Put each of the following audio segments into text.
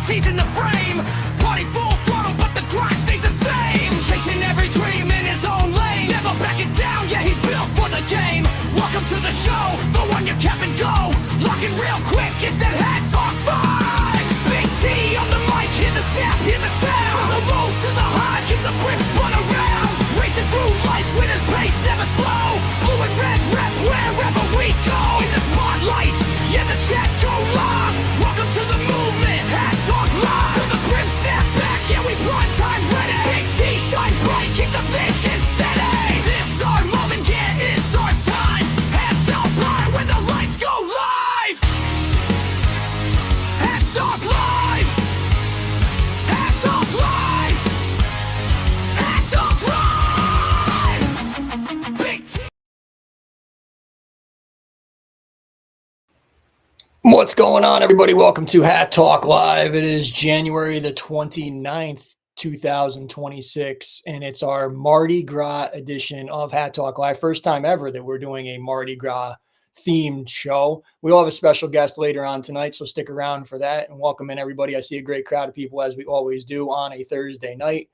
he's in the frame. Body full throttle, but the grind stays the same. Chasing every dream in his own lane. Never backing down, yeah, he's built for the game. Welcome to the show, the one you cap and go. Locking real quick, it's that Hat Talk 5. Big T on the mic, hear the snap, hear the sound. From the lows to the highs, keep the bricks spun around. Racing through life with his pace never slow. Blue and red rep wherever we go. In the spotlight, yeah, the chat go live. Welcome to the movement, Hat Talk Live. Feel the brim snap back, yeah, we prime time ready. Big T shine bright, keep the vision steady. This our moment, yeah, it's our time. Hats out high when the lights go live. Hats Talk Live. Hats Talk Live. Hats Talk Live. Big T. What's going on, everybody? Welcome to Hat Talk Live. It is January the 29th, 2026, and it's our Mardi Gras edition of Hat Talk Live. First time ever that we're doing a Mardi Gras themed show. We will have a special guest later on tonight, so stick around for that and welcome in everybody. I see a great crowd of people, as we always do on a Thursday night.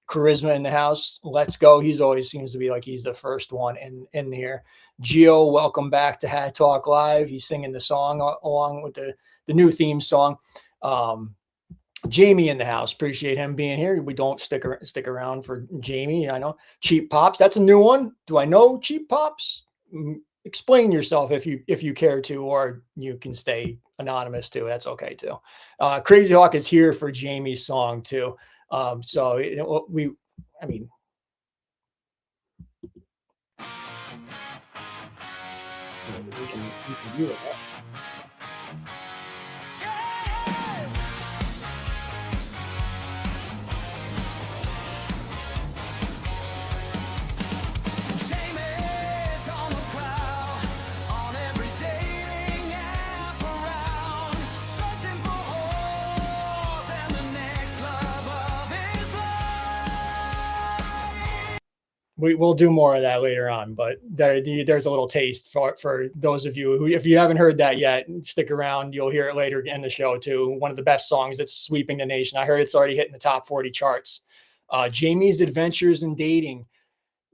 Charisma in the house. Let's go. He's always seems to be like he's the first one in here. Gio, welcome back to Hat Talk Live. He's singing the song along with the new theme song. Jamie in the house. Appreciate him being here. We don't stick around for Jamie. I know Cheap Pops. That's a new one. Do I know Cheap Pops? Explain yourself if you care to, or you can stay anonymous too. That's okay too. Crazy Hawk is here for Jamie's song too. So we can do it. Jamie's on the prowl, on every dating app around, searching for holes and the next love of his life. We'll do more of that later on, but there's a little taste for those of you who, if you haven't heard that yet, stick around. You'll hear it later in the show too. One of the best songs that's sweeping the nation. I heard it's already hitting the top 40 charts. Jamie's Adventures in Dating,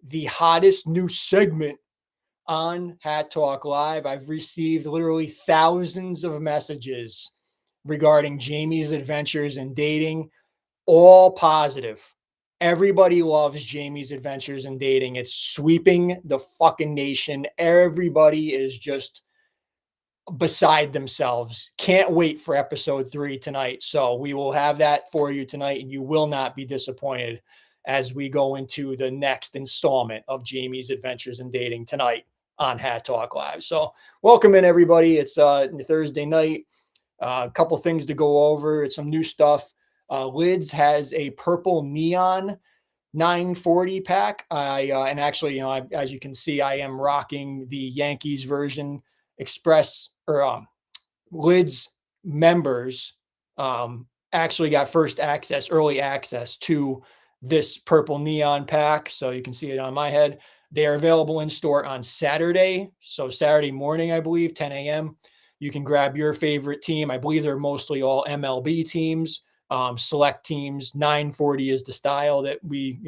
the hottest new segment on Hat Talk Live. I've received literally thousands of messages regarding Jamie's Adventures in Dating, all positive. Everybody loves Jamie's Adventures in Dating. It's sweeping the fucking nation. Everybody is just beside themselves. Can't wait for episode 3 tonight. So we will have that for you tonight, and you will not be disappointed as we go into the next installment of Jamie's Adventures in Dating tonight on Hat Talk Live. So welcome in, everybody. It's Thursday night. A couple things to go over. It's some new stuff. Lids has a purple neon 940 pack. And actually, as you can see, I am rocking the Yankees version. Express or Lids members actually got first access, early access to this purple neon pack. So you can see it on my head. They are available in store on Saturday. So Saturday morning, I believe, 10 a.m. You can grab your favorite team. I believe they're mostly all MLB teams. Select teams. 940 is the style that we,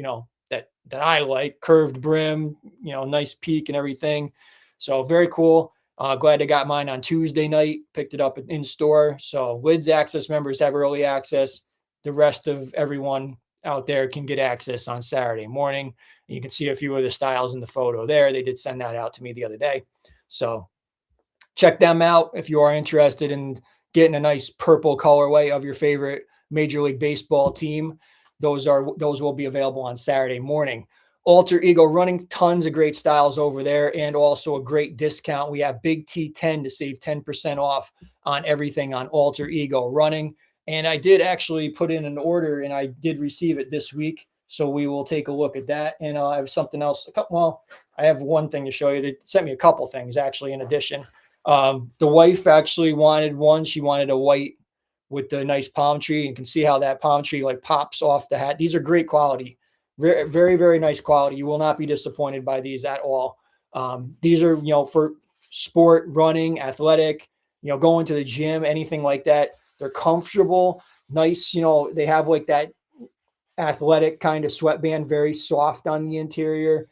that I like. Curved brim, nice peak and everything. So very cool. Glad I got mine on Tuesday night. Picked it up in store. So Lids Access members have early access. The rest of everyone out there can get access on Saturday morning. You can see a few of the styles in the photo there. They did send that out to me the other day. So check them out if you are interested in getting a nice purple colorway of your favorite Major League Baseball team. Those will be available on Saturday morning. Alter Ego Running, tons of great styles over there, and also a great discount. We have Big T10 to save 10% off on everything on Alter Ego Running. And I did actually put in an order, and I did receive it this week. So we will take a look at that. And I have something else. I have one thing to show you. They sent me a couple things, actually, in addition. The wife actually wanted one. She wanted a white with the nice palm tree. You can see how that palm tree like pops off the hat. These are great quality. Very, very, very nice quality. You will not be disappointed by these at all. These are, for sport, running, athletic, going to the gym, anything like that. They're comfortable, nice. They have like that athletic kind of sweatband, very soft on the interior.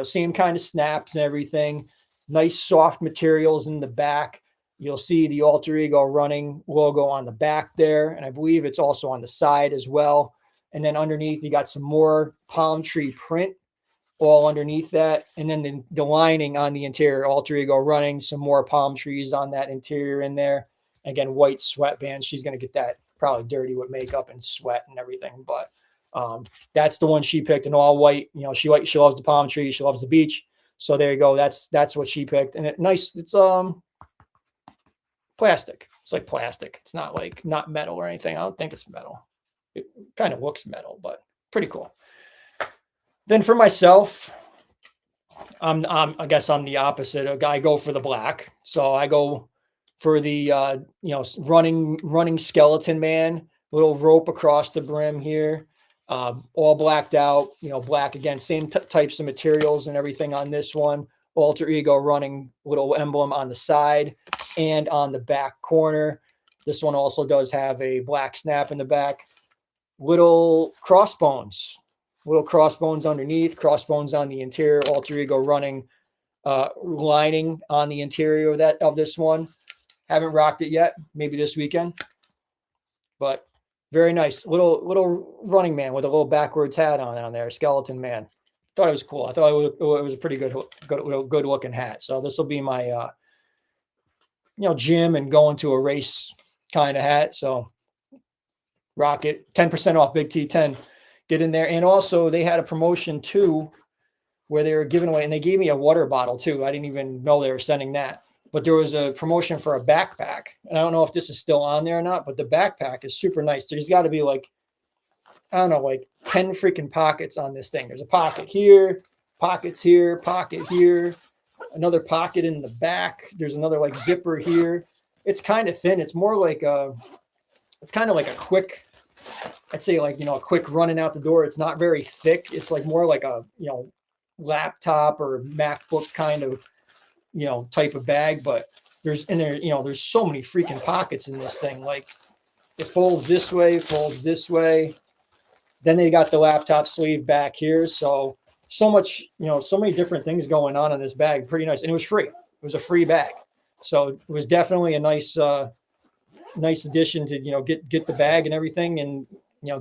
Same kind of snaps and everything. Nice soft materials in the back. You'll see the Alter Ego Running logo on the back there, and I believe it's also on the side as well. And then underneath, you got some more palm tree print all underneath that. And then the lining on the interior, Alter Ego Running, some more palm trees on that interior in there. Again, white sweatband. She's going to get that probably dirty with makeup and sweat and everything. But that's the one she picked, an all white. She loves the palm trees. She loves the beach. So there you go. That's what she picked. And nice. It's plastic. It's like plastic. It's not metal or anything. I don't think it's metal. It kind of looks metal, but pretty cool. Then for myself, I guess I'm the opposite. I go for the black. So I go for the running skeleton man, little rope across the brim here, all blacked out. Black again, same types of materials and everything on this one. Alter Ego Running little emblem on the side and on the back corner. This one also does have a black snap in the back. Little crossbones underneath, crossbones on the interior, Alter Ego Running lining on the interior of this one. Haven't rocked it yet, maybe this weekend, but very nice little running man with a little backwards hat on there, skeleton man. Thought it was cool. I thought it was a pretty good looking hat. So this will be my gym and going to a race kind of hat. So rock it. 10% off Big T10. Get in there. And also they had a promotion too where they were giving away, and they gave me a water bottle too. I didn't even know they were sending that. But there was a promotion for a backpack. And I don't know if this is still on there or not, but the backpack is super nice. There's got to be like 10 freaking pockets on this thing. There's a pocket here, pockets here, pocket here, another pocket in the back. There's another zipper here. It's kind of thin. It's more like it's kind of like a quick, I'd say a quick running out the door. It's not very thick. It's more like a, laptop or MacBook kind of, type of bag, but there's so many freaking pockets in this thing. It folds this way. Then they got the laptop sleeve back here. So much, so many different things going on in this bag. Pretty nice. And it was free. It was a free bag. So it was definitely a nice addition to, get the bag and everything and,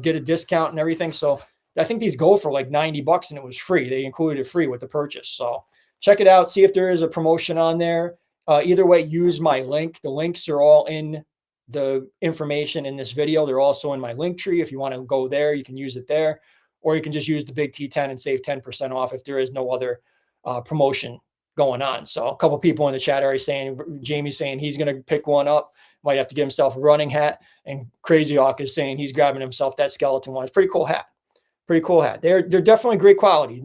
get a discount and everything. So I think these go for $90 and it was free. They included it free with the purchase. So check it out. See if there is a promotion on there. Either way, use my link. The links are all in the information in this video. They're also in my link tree. If you want to go there, you can use it there, or you can just use the Big T10 and save 10% off if there is no other promotion going on. So a couple people in the chat are saying, Jamie's saying he's going to pick one up, might have to get himself a running hat. And Crazy Hawk is saying he's grabbing himself that skeleton one. It's pretty cool hat. They're definitely great quality.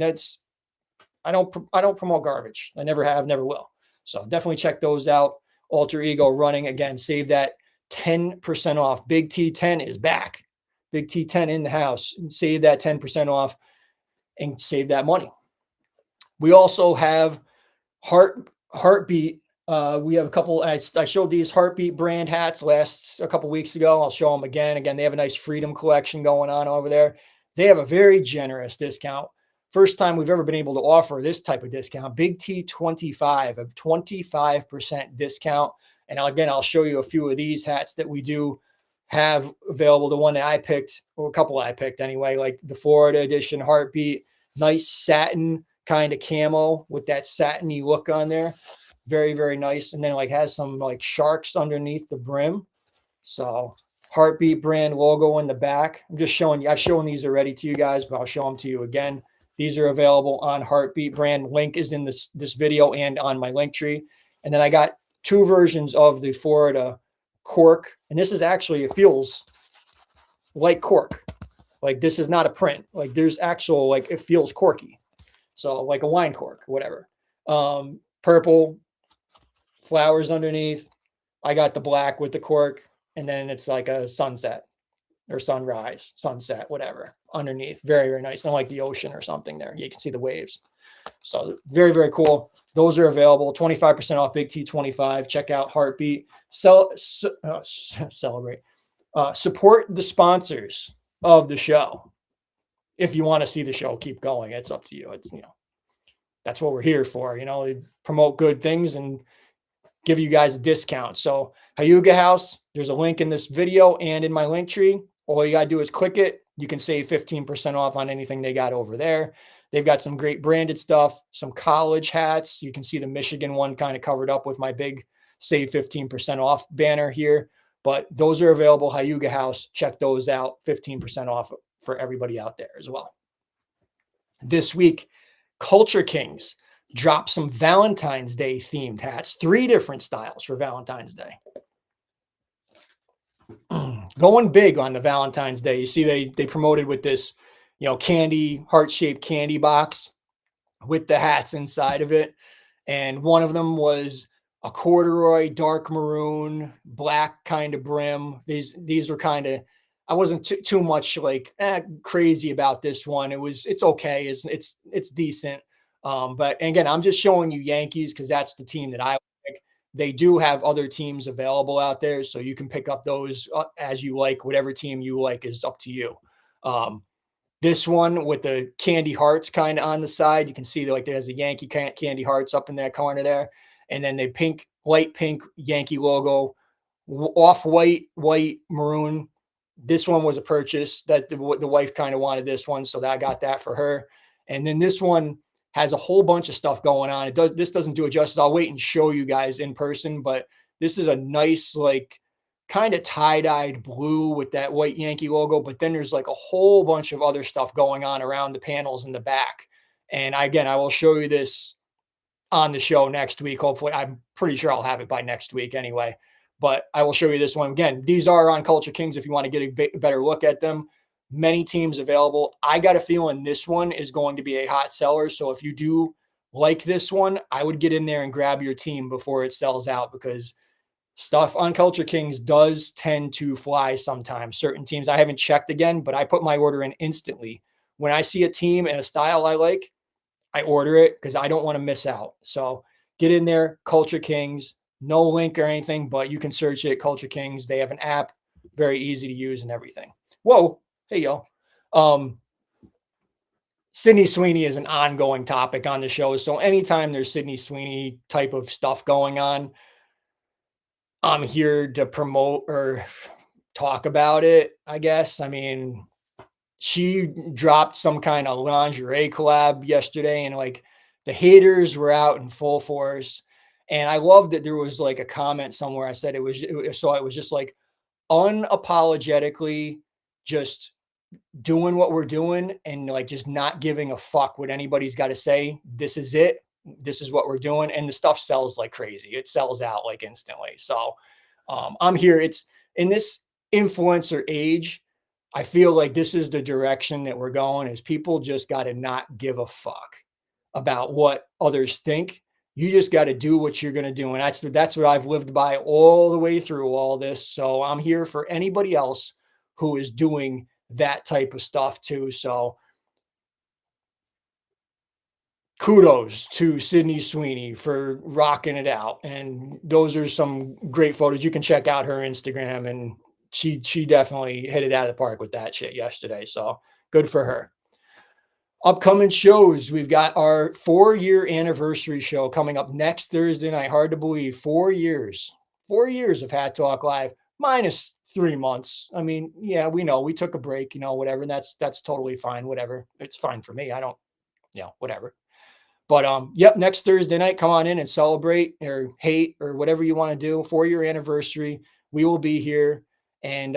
I don't promote garbage. I never have, never will. So definitely check those out. Alter Ego Running, again, save that 10% off. Big T10 is back. Big T10 in the house. Save that 10% off and save that money. We also have Heartbeat. We have a couple. I showed these Heartbeat brand hats a couple weeks ago. I'll show them again. They have a nice Freedom collection going on over there. They have a very generous discount. First time we've ever been able to offer this type of discount. Big T25, a 25% discount. And again, I'll show you a few of these hats that we do have available. The one that I picked, or a couple I picked anyway, like the Florida edition Heartbeat, nice satin kind of camo with that satiny look on there. Very, very nice. And then has some sharks underneath the brim. So Heartbeat brand logo in the back. I'm just showing you. I've shown these already to you guys, but I'll show them to you again. These are available on Heartbeat brand. Link is in this video and on my link tree. And then I got two versions of the Florida cork. And this is actually, it feels like cork. This is not a print. There's actual, it feels corky. So like a wine cork, whatever. Purple flowers underneath. I got the black with the cork. And then it's like a sunset. or sunrise, sunset, whatever underneath. Very, very nice. And like the ocean or something there. You can see the waves. So very, very cool. Those are available. 25% off Big T25. Check out Heartbeat. Celebrate. Support the sponsors of the show. If you want to see the show keep going, it's up to you. It's, that's what we're here for. Promote good things and give you guys a discount. So Hyuga House, there's a link in this video and in my link tree. All you got to do is click it. You can save 15% off on anything they got over there. They've got some great branded stuff, some college hats. You can see the Michigan one kind of covered up with my big save 15% off banner here. But those are available. Hyuga House, check those out. 15% off for everybody out there as well. This week, Culture Kings dropped some Valentine's Day themed hats, 3 different styles for Valentine's Day. Going big on the Valentine's Day. You see they promoted with this, candy, heart-shaped candy box with the hats inside of it. And one of them was a corduroy, dark maroon, black kind of brim. These were kind of, I wasn't too much like crazy about this one. It's okay. It's decent. But again, I'm just showing you Yankees because that's the team that I like. They do have other teams available out there, so you can pick up those as you like. Whatever team you like is up to you. This one with the candy hearts kind of on the side, you can see like there's a Yankee candy hearts up in that corner there, and then the light pink Yankee logo, off-white, white, maroon. This one was a purchase that the wife kind of wanted this one, so I got that for her. And then this one has a whole bunch of stuff going on. This doesn't do it justice. I'll wait and show you guys in person, but this is a nice, like kind of tie-dyed blue with that white Yankee logo. But then there's like a whole bunch of other stuff going on around the panels in the back. And again, I will show you this on the show next week. Hopefully, I'm pretty sure I'll have it by next week anyway. But I will show you this one. Again, these are on Culture Kings if you want to get a better look at them. Many teams available. I got a feeling this one is going to be a hot seller. So if you do like this one, I would get in there and grab your team before it sells out, because stuff on Culture Kings does tend to fly sometimes. Certain teams, I haven't checked again, but I put my order in instantly. When I see a team and a style I like, I order it because I don't want to miss out. So get in there, Culture Kings. No link or anything, but you can search it, Culture Kings. They have an app, very easy to use and everything. Whoa, hey, yo. Sydney Sweeney is an ongoing topic on the show. So anytime there's Sydney Sweeney type of stuff going on, I'm here to promote or talk about it, I guess. I mean, she dropped some kind of lingerie collab yesterday, and like the haters were out in full force. And I love that there was like a comment somewhere. I said it was just like unapologetically just doing what we're doing and like just not giving a fuck what anybody's got to say. This is it. This is what we're doing. And the stuff sells like crazy. It sells out like instantly. So I'm here. It's in this influencer age. I feel like this is the direction that we're going, is people just got to not give a fuck about what others think. You just got to do what you're going to do. And that's what I've lived by all the way through all this. So I'm here for anybody else who is doing that type of stuff too. So kudos to Sydney Sweeney for rocking it out. And those are some great photos. You can check out her Instagram, and she definitely hit it out of the park with that shit yesterday. So good for her. Upcoming shows, we've got our 4-year anniversary show coming up next Thursday night. Hard to believe, 4 years. 4 years of Hat Talk Live, minus 3 months. I mean, yeah, we know we took a break, whatever. And that's totally fine. Whatever. It's fine for me. I don't, whatever. But yep, next Thursday night, come on in and celebrate or hate or whatever you want to do. 4-year anniversary. We will be here. And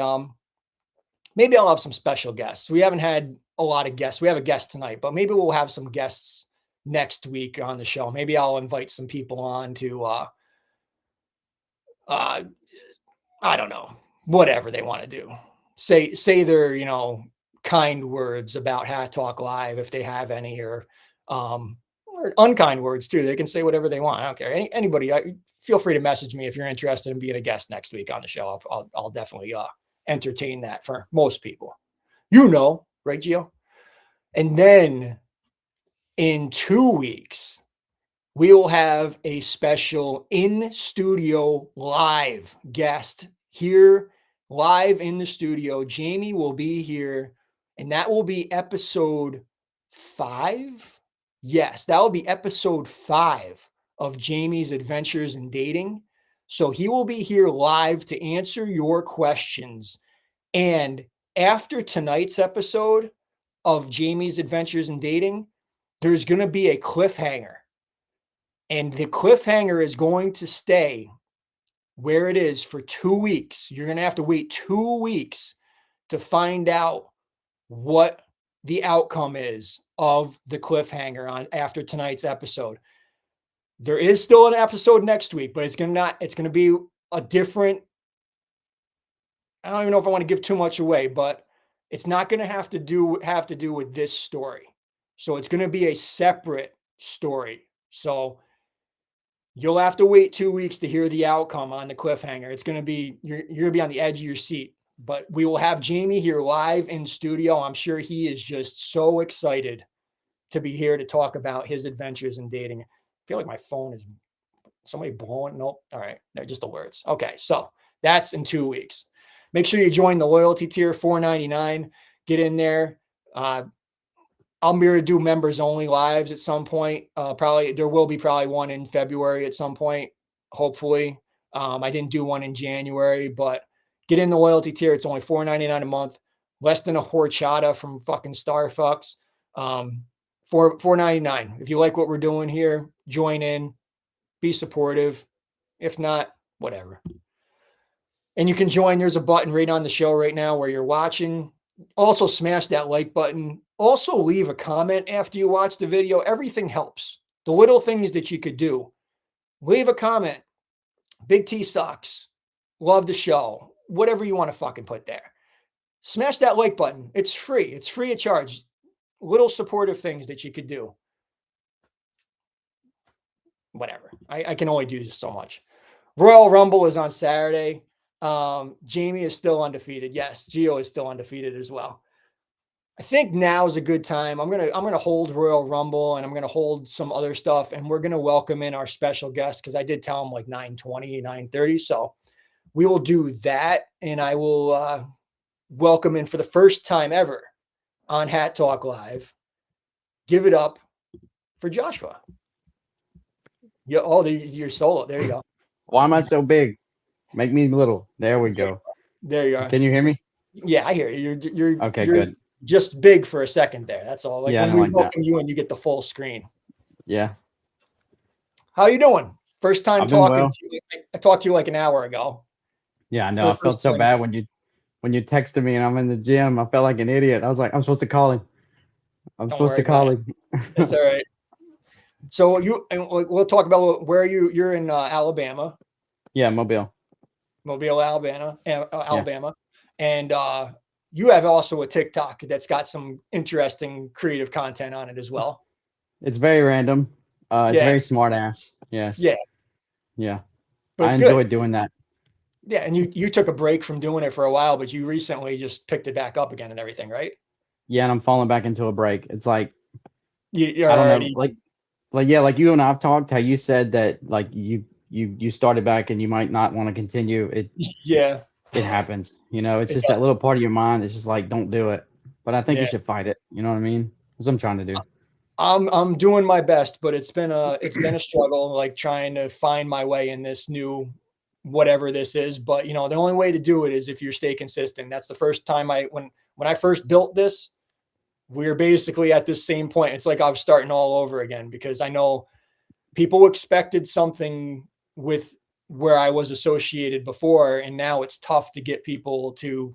maybe I'll have some special guests. We haven't had a lot of guests. We have a guest tonight, but maybe we'll have some guests next week on the show. Maybe I'll invite some people on to, I don't know, whatever they want to do. Say their, kind words about Hat Talk Live, if they have any, or unkind words too. They can say whatever they want. I don't care. Anybody, feel free to message me if you're interested in being a guest next week on the show. I'll definitely entertain that for most people. You know, right, Gio? And then in 2 weeks, we will have a special in studio live guest here, live in the studio. Jamie will be here, and that will be episode 5. Yes, that will be episode 5 of Jamie's Adventures in Dating. So he will be here live to answer your questions. And after tonight's episode of Jamie's Adventures in Dating, there's going to be a cliffhanger. And the cliffhanger is going to stay where it is for 2 weeks. You're going to have to wait 2 weeks to find out what the outcome is of the cliffhanger on after tonight's episode. There is still an episode next week, but it's going to be a different, I don't even know if I want to give too much away, but it's not going to have to do with this story. So it's going to be a separate story. So you'll have to wait 2 weeks to hear the outcome on the cliffhanger. It's going to be, you're going to be on the edge of your seat, but we will have Jamie here live in studio. I'm sure he is just so excited to be here to talk about his adventures in dating. I feel like my phone is somebody blowing. Nope. All right. They're just alerts. Okay. So that's in 2 weeks. Make sure you join the loyalty tier, $4.99. Get in there. I'm here to do members only lives at some point. There will be one in February at some point, hopefully. I didn't do one in January, but get in the loyalty tier. It's only $4.99 a month, less than a horchata from fucking Starbucks. $4.99. If you like what we're doing here, join in, be supportive. If not, whatever. And you can join. There's a button right on the show right now where you're watching. Also smash that like button. Also leave a comment after you watch the video. Everything helps. The little things that you could do. Leave a comment. Big T sucks. Love the show. Whatever you want to fucking put there. Smash that like button. It's free. It's free of charge. Little supportive things that you could do. Whatever. I can only do this so much. Royal Rumble is on Saturday. Jamie is still undefeated. Yes, Gio is still undefeated as well. I think now is a good time. I'm gonna hold Royal Rumble and I'm gonna hold some other stuff, and we're gonna welcome in our special guest because I did tell him like 9:20, 9:30. So we will do that, and I will welcome in for the first time ever on Hat Talk Live. Give it up for Joshua. Yeah, you're solo. There you go. Why am I so big? Make me little. There we go. There you are. Can you hear me? Yeah, I hear you. You're okay. You're good. Just big for a second there. That's all. Like yeah, when we welcome you and you get the full screen. Yeah. How you doing? First time talking well. to you. I talked to you like an hour ago. Yeah, I know. I felt so bad when you texted me and I'm in the gym. I felt like an idiot. I was like, I'm supposed to call him. It's all right. So we'll talk about where you're in Alabama. Yeah, Mobile, Alabama. And you have also a TikTok that's got some interesting creative content on it as well. It's very random. It's very smart ass. Yes. Yeah. Yeah. But I enjoy doing that. Yeah, and you took a break from doing it for a while, but you recently just picked it back up again and everything, right? Yeah, and I'm falling back into a break. It's like you're I don't already know, like you and I've talked. How you said that like you started back and you might not want to continue. It happens. It's just that little part of your mind that's just like, don't do it. But I think you should fight it. You know what I mean? That's what I'm trying to do. I'm doing my best, but it's been a struggle, like trying to find my way in this new whatever this is. But the only way to do it is if you stay consistent. That's the first time when I first built this, we were basically at this same point. It's like I was starting all over again because I know people expected something with where I was associated before, and now it's tough to get people to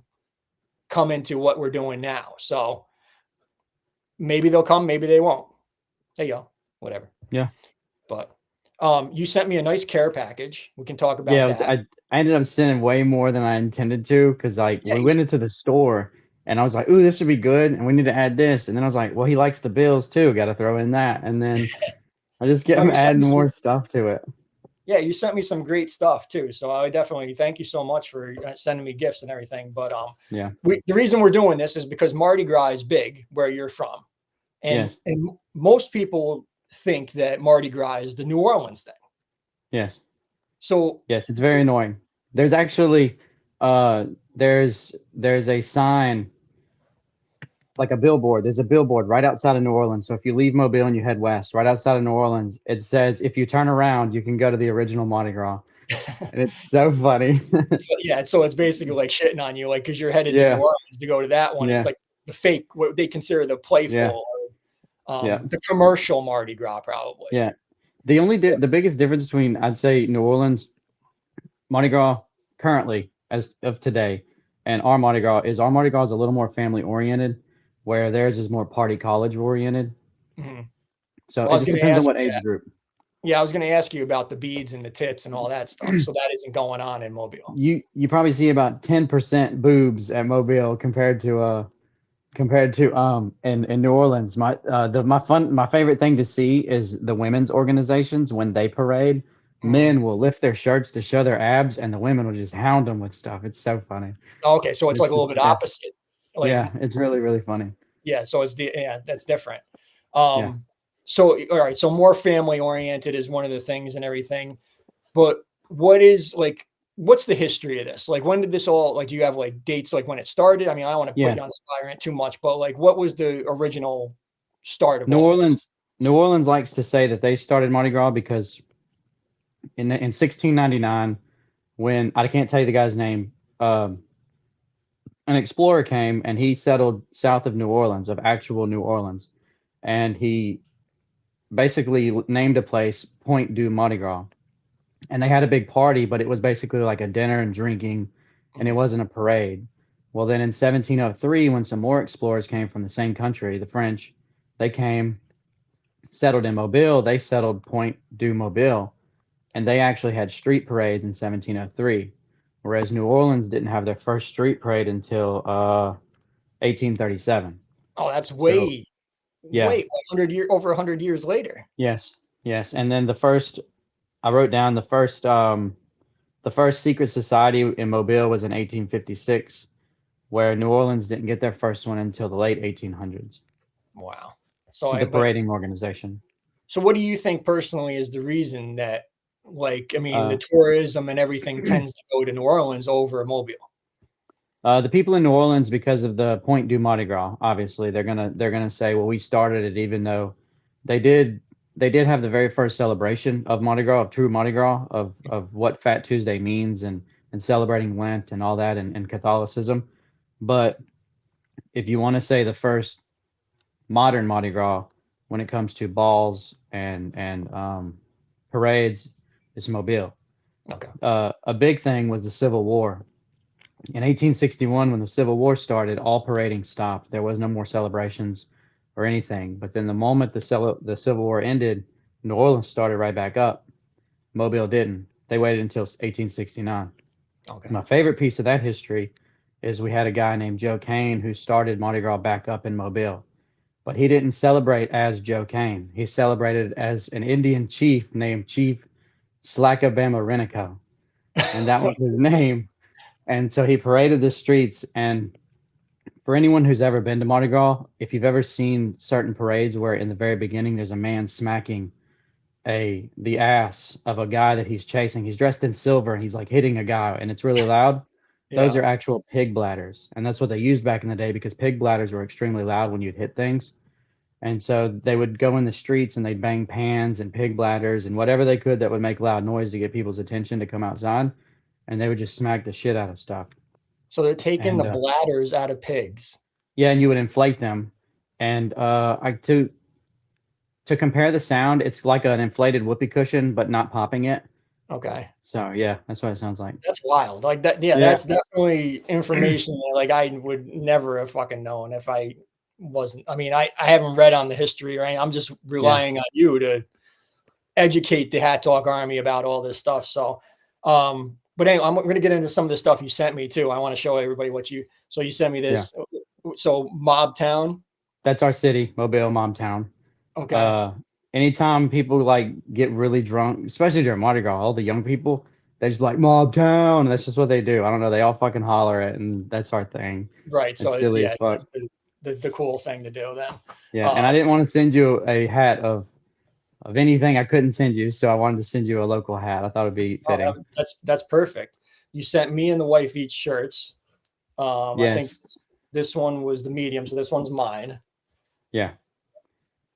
come into what we're doing now. So maybe they'll come, maybe they won't. There you go. Whatever. Yeah. But you sent me a nice care package. We can talk about that. I ended up sending way more than I intended to because we went into the store and I was like, ooh, this should be good. And we need to add this. And then I was like, well, he likes the bills too. Got to throw in that. And then I just kept adding more stuff to it. Yeah, you sent me some great stuff too. So I definitely thank you so much for sending me gifts and everything. But Yeah. the reason we're doing this is because Mardi Gras is big where you're from, Yes. and most people think that Mardi Gras is the New Orleans thing. Yes. So Yes, it's very annoying. There's actually there's a sign, like a billboard. There's a billboard right outside of New Orleans. So if you leave Mobile and you head west, right outside of New Orleans, it says if you turn around, you can go to the original Mardi Gras. And it's so funny. so it's basically like shitting on you, like because you're headed to New Yeah. Orleans to go to that one. It's Yeah. like the fake, what they consider the Yeah. playful, Yeah. the commercial Mardi Gras, probably. Yeah. The biggest difference between, I'd say, New Orleans Mardi Gras currently, as of today, and our Mardi Gras is a little more family oriented, where theirs is more party college oriented. Mhm. So Well, I it was just going to depends on ask what you age that. group. Yeah, I was going to ask you about the beads and the tits and all that stuff. So that isn't going on in Mobile. You probably see about 10% boobs at Mobile compared to in New Orleans. My favorite thing to see is the women's organizations when they parade. Men will lift their shirts to show their abs, and the women will just hound them with stuff. It's so funny. Okay, so it's like It's a little just bit opposite. Like, yeah, it's really really funny. yeah, so that's different. Yeah. So all right, so more family oriented is one of the things and everything. But what's the history of this? Like, when did this all, like, do you have like dates, like when it started? I mean, I don't want to put you Yes. on the spot or anything too much, but like, what was the original start of New all this? Orleans New Orleans likes to say that they started Mardi Gras because in 1699, when I can't tell you the guy's name, an explorer came and he settled south of New Orleans, of actual New Orleans, and he basically named a place Point du Mardi Gras. And they had a big party, but it was basically like a dinner and drinking, and it wasn't a parade. Well, then in 1703, when some more explorers came from the same country, the French, they came, settled in Mobile. They settled Point du Mobile, and they actually had street parades in 1703, whereas New Orleans didn't have their first street parade until 1837. Oh, that's So yeah, way 100 years later. yes, yes. And then I wrote down the first secret society in Mobile was in 1856, where New Orleans didn't get their first one until the late 1800s. Wow. So The parading organization. So what do you think personally is the reason that, like, I mean, the Uh, tourism and everything tends to go to New Orleans over Mobile? the people in New Orleans, because of the Point du Mardi Gras, obviously they're gonna say, well, we started it, even though they did have the very first celebration of Mardi Gras, of true Mardi Gras, of what Fat Tuesday means, and celebrating Lent and all that, and Catholicism. But if you want to say the first modern Mardi Gras, when it comes to balls and parades, it's Mobile. Okay. A big thing was the Civil War. In 1861, when the Civil War started, all parading stopped. There was no more celebrations or anything. But then the moment the Civil War ended, New Orleans started right back up. Mobile didn't. They waited until 1869. Okay. My favorite piece of that history is we had a guy named Joe Kane who started Mardi Gras back up in Mobile. But he didn't celebrate as Joe Kane. He celebrated as an Indian chief named Chief Slackabama Renico. And that was his name. And so he paraded the streets. And for anyone who's ever been to Mardi Gras, if you've ever seen certain parades where in the very beginning there's a man smacking the ass of a guy that he's chasing, he's dressed in silver and he's like hitting a guy and it's really loud. Those Yeah. are actual pig bladders. And that's what they used back in the day because pig bladders were extremely loud when you'd hit things. And so they would go in the streets and they'd bang pans and pig bladders and whatever they could that would make loud noise to get people's attention to come outside. And they would just smack the shit out of stuff. So they're taking And the bladders out of pigs. yeah, and you would inflate them. And to compare the sound, it's like an inflated whoopee cushion, but not popping it. Okay. So yeah, that's what it sounds like. That's wild. Like that. Yeah, Yeah. that's definitely information that, like, I would never have fucking known if I wasn't. I mean, I haven't read on the history or anything. I'm just relying on you to educate the Hat Dog Army about all this stuff. So, but anyway, I'm going to get into some of the stuff you sent me too. I want to show everybody so you sent me this. So Mob Town. That's our city, Mobile, Momtown. Okay. anytime people like get really drunk, especially during Mardi Gras, all the young people, they just be like Mob Town. That's just what they do. I don't know. They all fucking holler it, and that's our thing. Right. So It's it's silly yeah, as fuck. that's the cool thing to do then. Yeah, and I didn't want to send you a hat of anything I couldn't send you, so I wanted to send you a local hat. I thought it'd be fitting. That's perfect. You sent me and the wife each shirts. I think Yes. this one was the medium, so this one's mine. Yeah.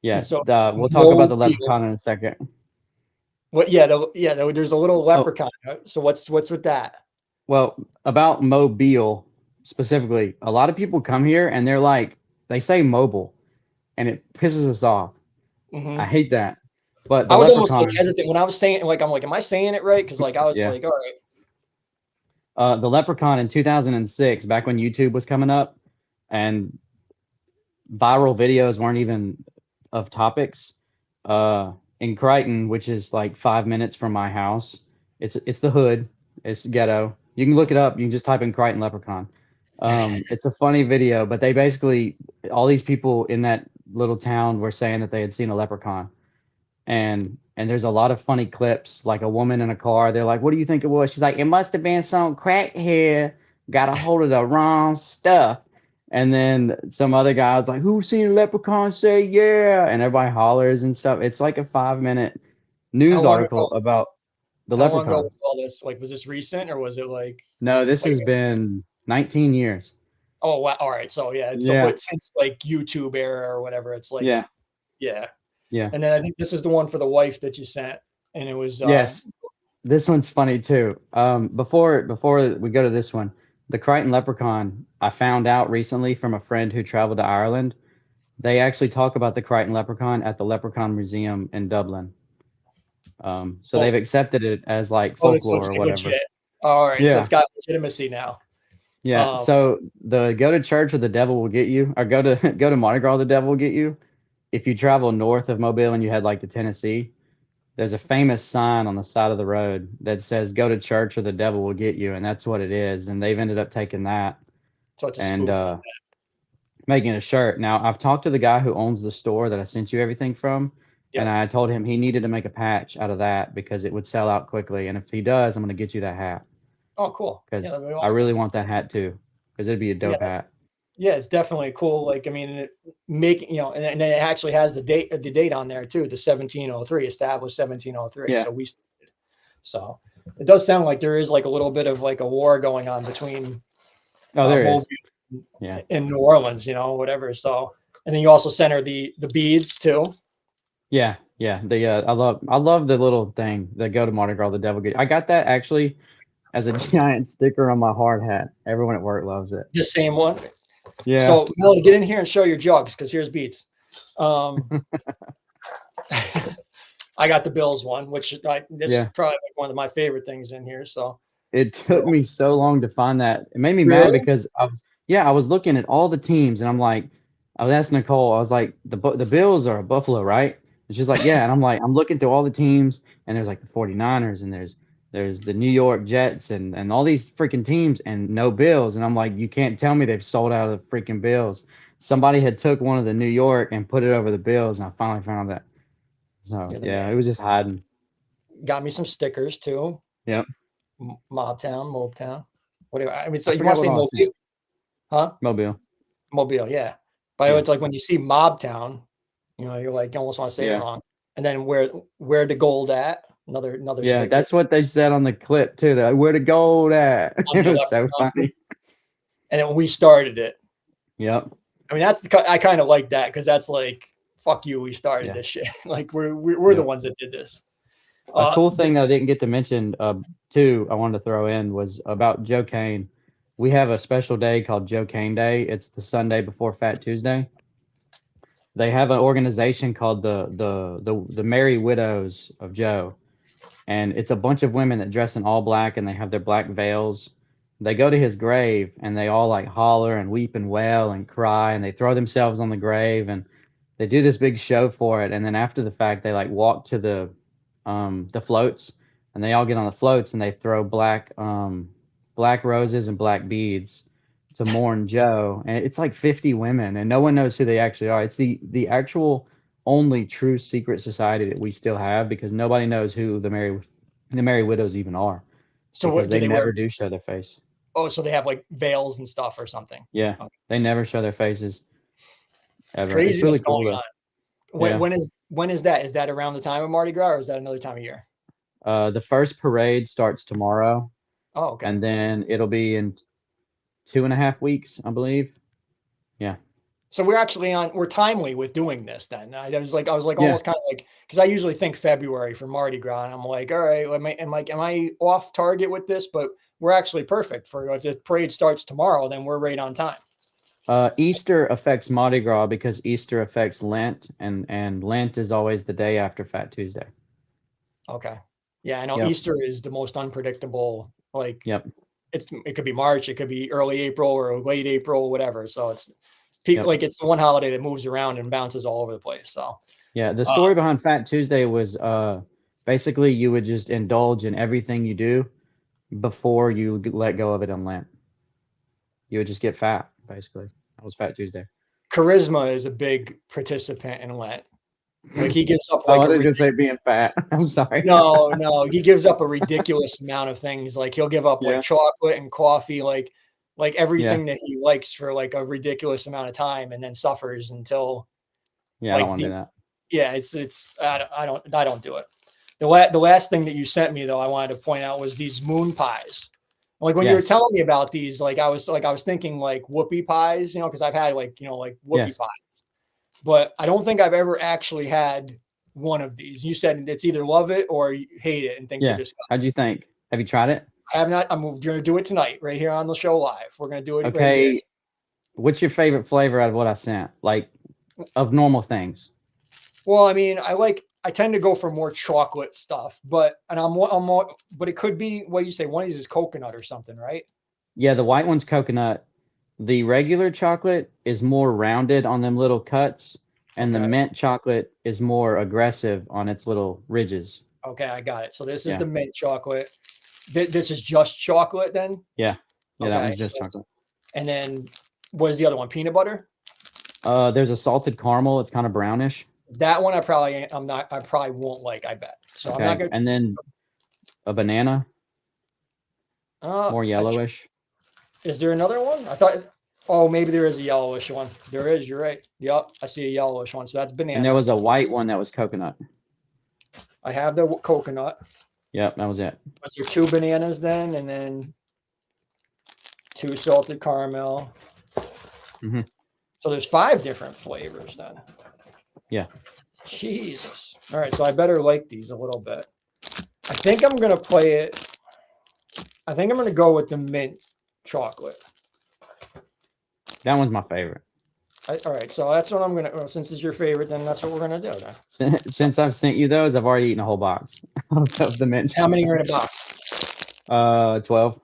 Yeah. And so We'll talk about the leprechaun in a second. What? Yeah, there's a little Oh, leprechaun. So what's with that? well, about Mobile specifically, a lot of people come here and they're like, they say mobile, and it pisses us off. I Hmm. hate that. But I the was almost like leprechaun, hesitant when I was saying like I'm like, am I saying it right? Because like I was yeah. like, all right. The leprechaun in 2006, back when YouTube was coming up, and viral videos weren't even of topics. In Crichton, which is like 5 minutes from my house, it's the hood. It's ghetto. You can look it up. You can just type in Crichton leprechaun. It's a funny video, but they basically all these people in that little town were saying that they had seen a leprechaun, and there's a lot of funny clips, like a woman in a car. They're like, "What do you think it was?" She's like, "It must have been some crackhead got a hold of the wrong stuff." And then some other guy was like, "Who seen a leprechaun? Say yeah!" And everybody hollers and stuff. It's like a 5 minute How news long article ago? about the How long ago leprechaun. was all this? Like, was this recent or was it No, this like has been 19 years. oh wow, all right. So yeah, so Yeah, but since like YouTube era or whatever, it's like yeah, yeah. yeah. And then I think this is the one for the wife that you sent, and it was Yes, this one's funny too. Before we go to this one, the Crichton Leprechaun, I found out recently from a friend who traveled to Ireland. They actually talk about the Crichton Leprechaun at the Leprechaun Museum in Dublin. So they've oh accepted it as like so folklore it's or like whatever. legit. All right, so Yeah, it's got legitimacy now. yeah. Um, So the go to church or the devil will get you, or go to go to Mardi Gras, the devil will get you. If you travel north of Mobile and you head like to Tennessee, there's a famous sign on the side of the road that says "Go to church or the devil will get you," and that's what it is. And they've ended up taking that so it's a and spoof on making a shirt. Now, I've talked to the guy who owns the store that I sent you everything from, that. and Yep. I told him he needed to make a patch out of that because it would sell out quickly. And if he does, I'm going to get you that hat Oh, cool. Yeah, because that'd be I awesome. really want that hat too because it'd be a Yeah, dope hat. yeah, it's definitely cool. Like, I mean, it making and then it actually has the date on there too, the 1703, established 1703. Yeah. So so it does sound like there is like a little bit of like a war going on between Oh, there Mobile is. Yeah. and New Orleans, whatever. So, and then you also sent her the beads too. Yeah. Yeah. I love the little thing that go to Mardi Gras, the devil get. I got that actually as a giant sticker on my hard hat. Everyone at work loves it. The same one. Yeah. So, Melody, get in here and show your jugs because here's beads. I got the Bills one, which this is Yeah. probably like one of my favorite things in here. So, It took me so long to find that. It made me mad really? because I was looking at all the teams and I'm like, I was asking Nicole, I was like, the Bills are Buffalo, right? And she's like, yeah. And I'm like, I'm looking through all the teams and there's like the 49ers and there's the New York Jets and all these freaking teams and no Bills. And I'm like, you can't tell me they've sold out of the freaking Bills. Somebody had took one of the New York and put it over the Bills, and I finally found that. So You're the yeah, man. it was just hiding. Got me some stickers too. Yep. Mobtown. What do I mean? So I you want forgot to what say all I sent. Mobile? Huh? Mobile. Mobile, yeah. But Yeah. it's like when you see Mobtown, you're like you almost want to say it Yeah. wrong. And then where the gold at? Another Yeah, sticker that's what they said on the clip too. Where the gold at? on It the was so leprechaun. funny. And then we started it. Yep. I mean, I kind of like that because that's like fuck you. We started Yeah. this shit. Like we're the Yep. ones that did this. A cool thing that I didn't get to mention too, I wanted to throw in was about Joe Kane. We have a special day called Joe Kane Day. It's the Sunday before Fat Tuesday. They have an organization called the Merry Widows of Joe, and it's a bunch of women that dress in all black and they have their black veils. They go to his grave and they all like holler and weep and wail and cry and they throw themselves on the grave and they do this big show for it. And then after the fact, they like walk to the floats and they all get on the floats and they throw black roses and black beads to mourn Joe. And it's like 50 women and no one knows who they actually are. It's the actual only true secret society that we still have, because nobody knows who the Merry Widows even are, So because what do they they wear? never do show their face. Oh, so they have like veils and stuff or something. Yeah, Okay. they never show their faces ever. It's Craziness really cool going though. on. Yeah. When is that? Is that around the time of Mardi Gras or is that another time of year? The first parade starts tomorrow, Oh, okay. and then it'll be in 2.5 weeks, I believe. Yeah. So we're timely with doing this then. I was like Yeah. almost kind of like, because I usually think February for Mardi Gras, and I'm like, all right, am I off target with this? But we're actually perfect for if the parade starts tomorrow, then we're right on time. Easter affects Mardi Gras because Easter affects Lent, and Lent is always the day after Fat Tuesday. Okay. Yeah, I know Yep. Easter is the most unpredictable. Like Yep. it could be March, it could be early April or late April, whatever. So it's people Yep. like it's the one holiday that moves around and bounces all over the place. So Yeah, the story behind Fat Tuesday was basically you would just indulge in everything you do before you let go of it on Lent. You would just get fat, basically. That was Fat Tuesday. Charisma is a big participant in Lent. Like he gives up Oh, like I didn't just say being fat. I'm sorry. no, he gives up a ridiculous amount of things. Like he'll give up Yeah. like chocolate and coffee, like Yeah. everything that he likes for like a ridiculous amount of time, and then suffers until Yeah, I don't want to do that. yeah, it's I don't do it. The last thing that you sent me though, I wanted to point out was these moon pies. Like when you were Yes. telling me about these, like I was thinking like whoopie pies, you know, because I've had like whoopie Yes. pies, but I don't think I've ever actually had one of these. You said it's either love it or you hate it and think they're Yes. disgusting. How'd you think? Have you tried it? I have not. I'm going to do it tonight, right here on the show live. We're going to do it right here. Okay. What's your favorite flavor out of what I sent? Like, of normal things? Well, I mean, I tend to go for more chocolate stuff, but but it could be what you say. One of these is coconut or something, right? Yeah, the white one's coconut. The regular chocolate is more rounded on them little cuts, and the Okay. mint chocolate is more aggressive on its little ridges. Okay, I got it. So this is Yeah. the mint chocolate. This is just chocolate then? Yeah. Yeah, that Okay, one's just so- chocolate. And then what is the other one? Peanut butter? There's a salted caramel. It's kind of brownish. That one I probably won't like, I bet. So I'm not Okay. going to. And then a banana, more yellowish. Is there another one? I thought, oh, maybe there is a yellowish one. There is, you're right. Yep, I see a yellowish one. So that's banana. And there was a white one that was coconut. I have the coconut. Yep, that was it. Was there 2 bananas then? And then 2 salted caramel. Mhm. So there's 5 different flavors then. Yeah. Jesus. All right, so I better like these a little bit. I think I'm going to play it. I think I'm going to go with the mint chocolate. That one's my favorite. All right, so that's what I'm going to, since it's your favorite, then that's what we're going to do then. Since I've sent you those, I've already eaten a whole box of the mint. How many are in a box? 12.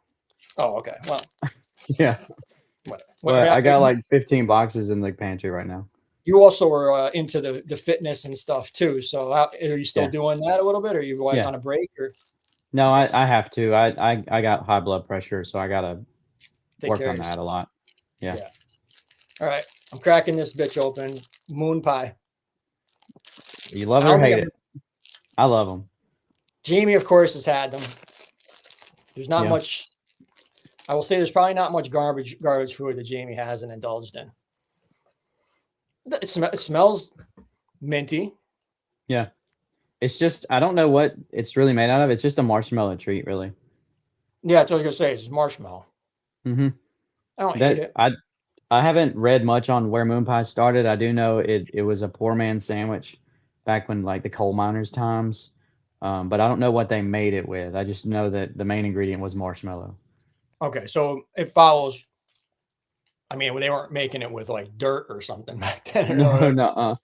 Oh, okay. Well, Yeah. what But I got like 15 boxes in the pantry right now. You also were into the fitness and stuff too. So are you still Yeah. doing that a little bit? Or are you Yeah. on a break or No, I have to. I got high blood pressure, so I gotta take work care on of that yourself? a lot. Yeah. All right. I'm cracking this bitch open. Moon pie. You love I it or don't think hate it? I love them. Jamie, of course, has had them. There's not Yeah. much. I will say there's probably not much garbage food that Jamie hasn't indulged in. It smells minty. Yeah. It's just, I don't know what it's really made out of. It's just a marshmallow treat, really. Yeah, that's what I was gonna say. It's marshmallow. Mm-hmm. I don't hate it. I haven't read much on where moon pie started. I do know it was a poor man's sandwich back when like the coal miners' times. But I don't know what they made it with. I just know that the main ingredient was marshmallow. Okay, so it follows. I mean, they weren't making it with like dirt or something back then. No, no,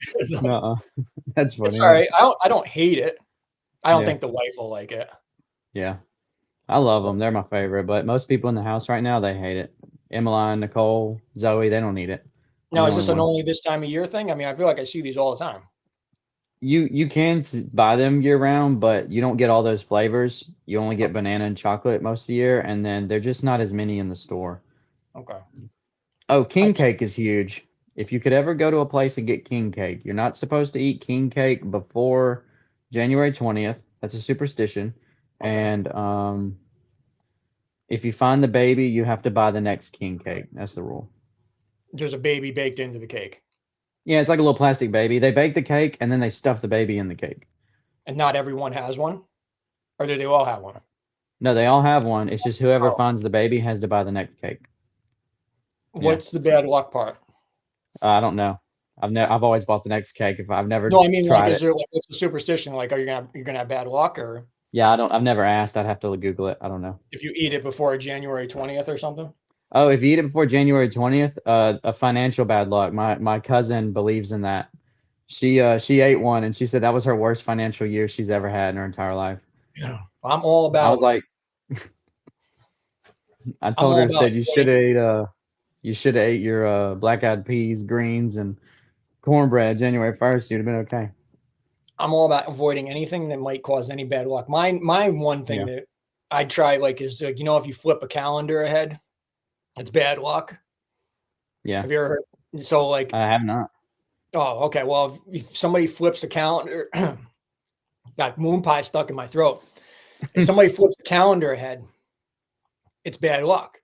That's funny. It's all right. I don't hate it. I don't Yeah. think the wife will like it. Yeah. I love them. They're my favorite. But most people in the house right now, they hate it. Emmeline, Nicole, Zoe, they don't eat it. Now, I'm is the this only an one. only this time of year thing? I mean, I feel like I see these all the time. You can buy them year round, but you don't get all those flavors. You only get banana and chocolate most of the year, and then they're just not as many in the store. Okay. Oh, king cake is huge. if you could ever go to a place and get king cake, you're not supposed to eat king cake before January 20th. That's a superstition. Okay. And if you find the baby, you have to buy the next king cake. That's the rule. There's a baby baked into the cake. Yeah, it's like a little plastic baby. They bake the cake and then they stuff the baby in the cake. And not everyone has one? Or do they all have one? No, they all have one. It's just whoever Oh. finds the baby has to buy the next cake. What's the bad luck part? I don't know. I've always bought the next cake. If I've never No, I mean, like, tried is there like what's the superstition? Like, are you gonna have bad luck, or Yeah, I've never asked. I'd have to Google it. I don't know. if you eat it before January 20th or something? Oh, if you eat it before January 20th, a financial bad luck. My cousin believes in that. She ate one and she said that was her worst financial year she's ever had in her entire life. Yeah, I'm all about. I was like, I told her, said you should have ate your black-eyed peas, greens, and cornbread January 1st. You'd have been okay. I'm all about avoiding anything that might cause any bad luck. My one thing that I try is like, if you flip a calendar ahead, it's bad luck. Yeah. Have you ever heard? So like, I have not. Oh, okay. Well, if somebody flips a calendar, got moon pie stuck in my throat. If somebody flips a calendar ahead, it's bad luck.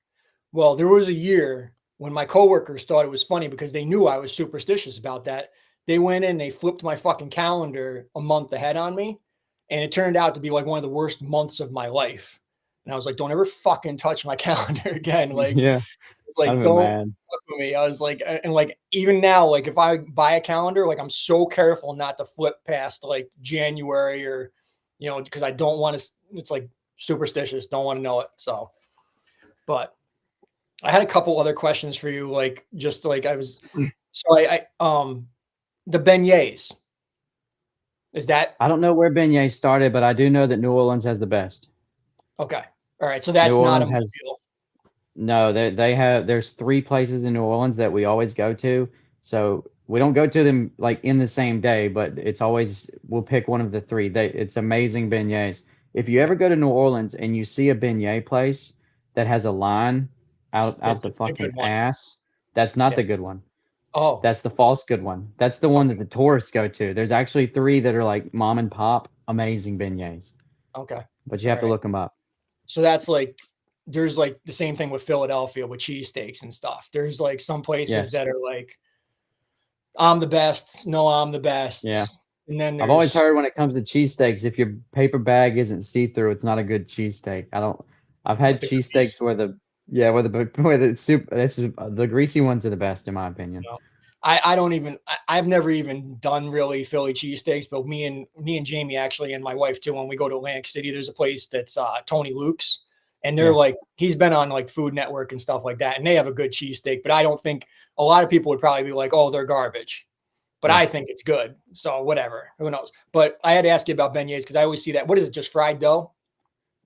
Well, there was a year when my coworkers thought it was funny because they knew I was superstitious about that. They went in, they flipped my fucking calendar a month ahead on me. And it turned out to be like one of the worst months of my life. And I was like, don't ever fucking touch my calendar again. Like, yeah. It's like, don't fuck with me. I was like, and like, even now, like if I buy a calendar, like I'm so careful not to flip past like January or, because I don't want to, it's like superstitious. Don't want to know it. So, but I had a couple other questions for you. Like, just like the beignets. Is that? I don't know where beignets started, but I do know that New Orleans has the best. Okay. All right. So that's not a deal. No, there's 3 places in New Orleans that we always go to. So we don't go to them like in the same day, but it's always, we'll pick one of the 3. It's amazing beignets. If you ever go to New Orleans and you see a beignet place that has a line out the fucking ass, that's not the good one. Oh, that's the false good one. That's the one that the tourists go to. There's actually 3 that are like mom and pop, amazing beignets. Okay. But you have to look them up. So that's like, there's like the same thing with Philadelphia with cheesesteaks and stuff. There's like some places that are like, I'm the best. No, I'm the best. Yeah. And then I've always heard when it comes to cheesesteaks, if your paper bag isn't see-through, it's not a good cheesesteak. I've had cheesesteaks where the greasy ones are the best in my opinion. No. I've never even done really Philly cheesesteaks, but me and Jamie actually, and my wife too, when we go to Atlantic City, there's a place that's Tony Luke's. And they're like, he's been on like Food Network and stuff like that. And they have a good cheesesteak, but I don't think a lot of people would probably be like, oh, they're garbage. But I think it's good. So whatever, who knows? But I had to ask you about beignets because I always see that. What is it? Just fried dough?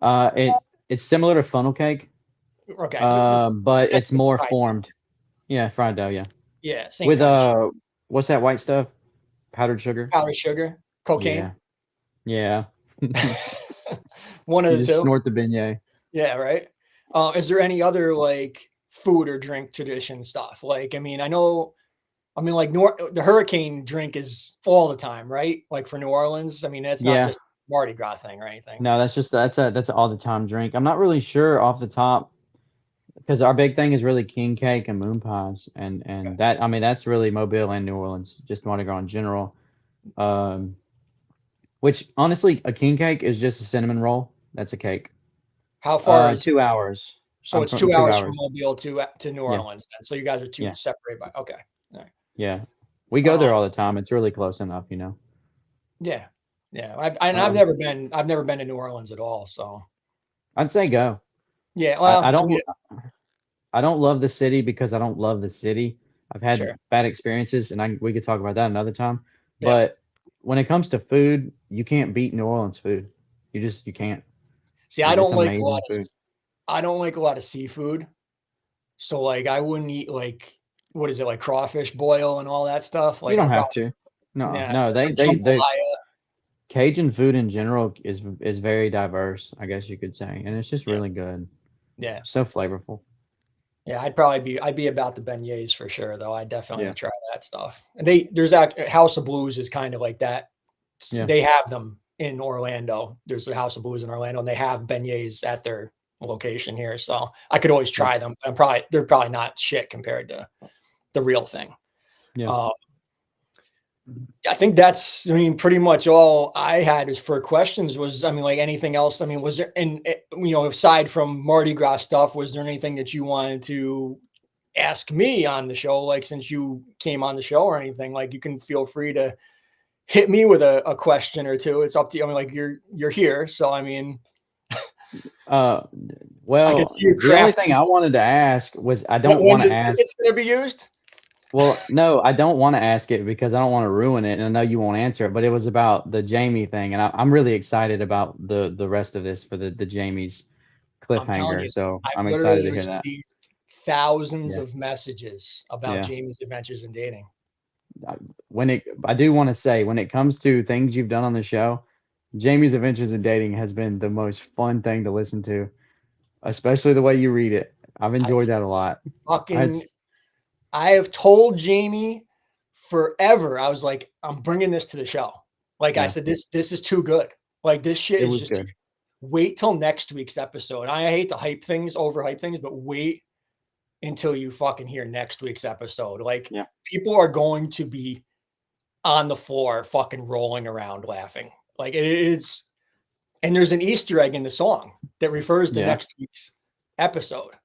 It's similar to funnel cake. Okay. But it's more formed. Yeah. Fried dough. Yeah. Yeah. Same with, what's that white stuff? Powdered sugar? Powdered sugar. Cocaine? Yeah. One of the 2. Snort the beignet. Yeah, right. Is there any other like food or drink tradition stuff? Like, I mean, like the hurricane drink is all the time, right? Like for New Orleans. I mean, that's not just a Mardi Gras thing or anything. No, that's an all the time drink. I'm not really sure off the top because our big thing is really king cake and moon pies, and that, I mean, that's really Mobile and New Orleans, just Mardi Gras in general. Which honestly, a king cake is just a cinnamon roll. That's a cake. How far? 2 hours. So it's 2 hours from Mobile to New Orleans. Then. So you guys are separated by. Okay. All right. Yeah, we go there all the time. It's really close enough, Yeah, yeah. I've never been to New Orleans at all. So I'd say go. Yeah. Well, I don't love the city because I don't love the city. I've had bad experiences, and we could talk about that another time. Yeah. But when it comes to food, you can't beat New Orleans food. You can't. See, I don't like a lot of seafood. So like I wouldn't eat like, what is it, like crawfish boil and all that stuff? Like you don't have to. No, they Cajun food in general is very diverse, I guess you could say, and it's just really good. Yeah, so flavorful. Yeah, I'd be about the beignets for sure, though. I definitely Yeah. would try that stuff. And there's that House of Blues is kind of like that. Yeah. They have them in Orlando. There's a House of Blues in Orlando, and they have beignets at their location here. So I could always Yeah. try them. But they're probably not shit compared to the real thing. Yeah. I think that's, I mean, pretty much all I had is for questions was, I mean, like anything else. I mean, was there, and aside from Mardi Gras stuff, was there anything that you wanted to ask me on the show? Like, since you came on the show or anything, like you can feel free to hit me with a question or two. It's up to you. I mean, like you're here. So, I mean, I can Well, see you the only crafting. thing I wanted to ask was I don't When want to the ask. it's going to be used? Well, no, I don't want to ask it because I don't want to ruin it, and I know you won't answer it. But it was about the Jamie thing, and I'm really excited about the rest of this for the Jamie's I'm telling cliffhanger. you, So I've I'm excited literally to hear that. received thousands Yeah, of messages about yeah. Jamie's adventures in dating. I do want to say when it comes to things you've done on the show, Jamie's Adventures in Dating has been the most fun thing to listen to, especially the way you read it. I've I enjoyed that a lot. fucking It's I have told Jamie forever. I was like, I'm bringing this to the show. Like I yeah, said, this is too good. Like this shit it is was just too good. wait till next week's episode. I hate to overhype things, but wait until you fucking hear next week's episode. Like Yeah, people are going to be on the floor fucking rolling around laughing. Like it is, and there's an Easter egg in the song that refers to yeah. next week's episode.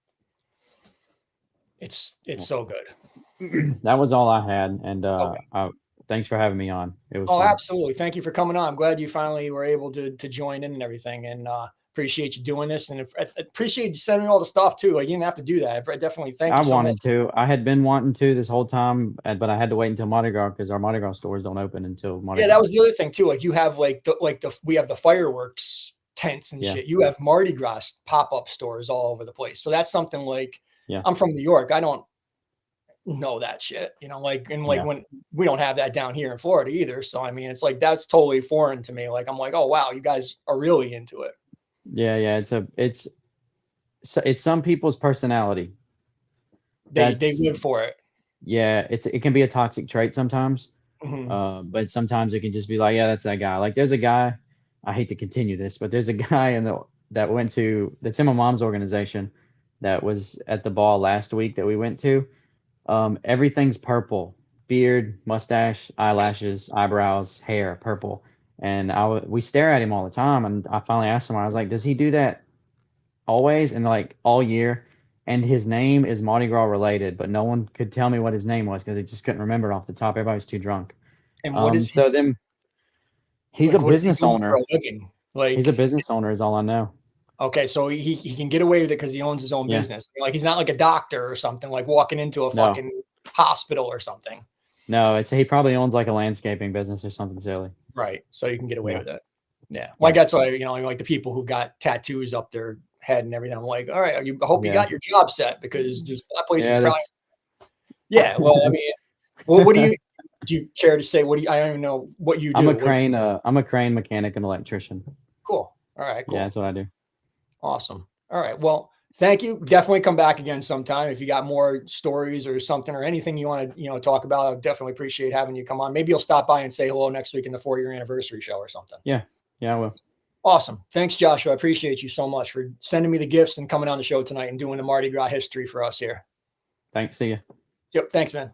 It's so good. That was all I had, and Okay. thanks for having me on. It was Oh, fun. absolutely. Thank you for coming on. I'm glad you finally were able to join in and everything, and appreciate you doing this, and I appreciate you sending me all the stuff too. Like you didn't have to do that. I definitely thank I you so much. wanted to. I had been wanting to this whole time, but I had to wait until Mardi Gras because our Mardi Gras stores don't open until Mardi Yeah, Gras. that was the other thing too. Like you have we have the fireworks tents and Yeah, shit. You have Mardi Gras pop-up stores all over the place. So that's something like yeah, I'm from New York. I don't know that shit, like and like yeah, when we don't have that down here in Florida either. So I mean, it's like that's totally foreign to me. Like I'm like, oh wow, you guys are really into it. yeah, yeah. It's some people's personality. They That's live for it. Yeah. It can be a toxic trait sometimes, Mhm. but sometimes it can just be like, yeah, that's that guy. Like there's a guy. I hate to continue this, but there's a guy that's in my mom's organization that was at the ball last week that we went to. Everything's purple: beard, mustache, eyelashes, eyebrows, hair, purple. And we stare at him all the time. And I finally asked him, I was like, does he do that always and like all year? And his name is Mardi Gras related, but no one could tell me what his name was because he just couldn't remember it off the top. Everybody was too drunk. And what is he So then he's a like? What does he business do for owner. a living? He's a Like, business owner, is all I know. okay, so he can get away with it because he owns his own Yeah. business. Like he's not like a doctor or something, like walking into a No, fucking hospital or something. no, he probably owns like a landscaping business or something silly. Right. So you can get away Yeah. with it. Yeah. Well, Yeah. that's why, like the people who've got tattoos up their head and everything. I'm like, all right, I hope you Yeah. got your job set because that place is Yeah. probably, That's yeah. Well, I mean, what do you care to say? I don't even know what you I'm do. a crane mechanic and electrician. Cool. All right, Yeah, cool. that's what I do. Awesome. All right. Well, thank you. Definitely come back again sometime if you got more stories or something or anything you want to, talk about. I definitely appreciate having you come on. Maybe you'll stop by and say hello next week in the 4-year anniversary show or something. Yeah. Yeah, I will. Awesome. Thanks, Joshua. I appreciate you so much for sending me the gifts and coming on the show tonight and doing the Mardi Gras history for us here. Thanks. See you. Yep. Thanks, man.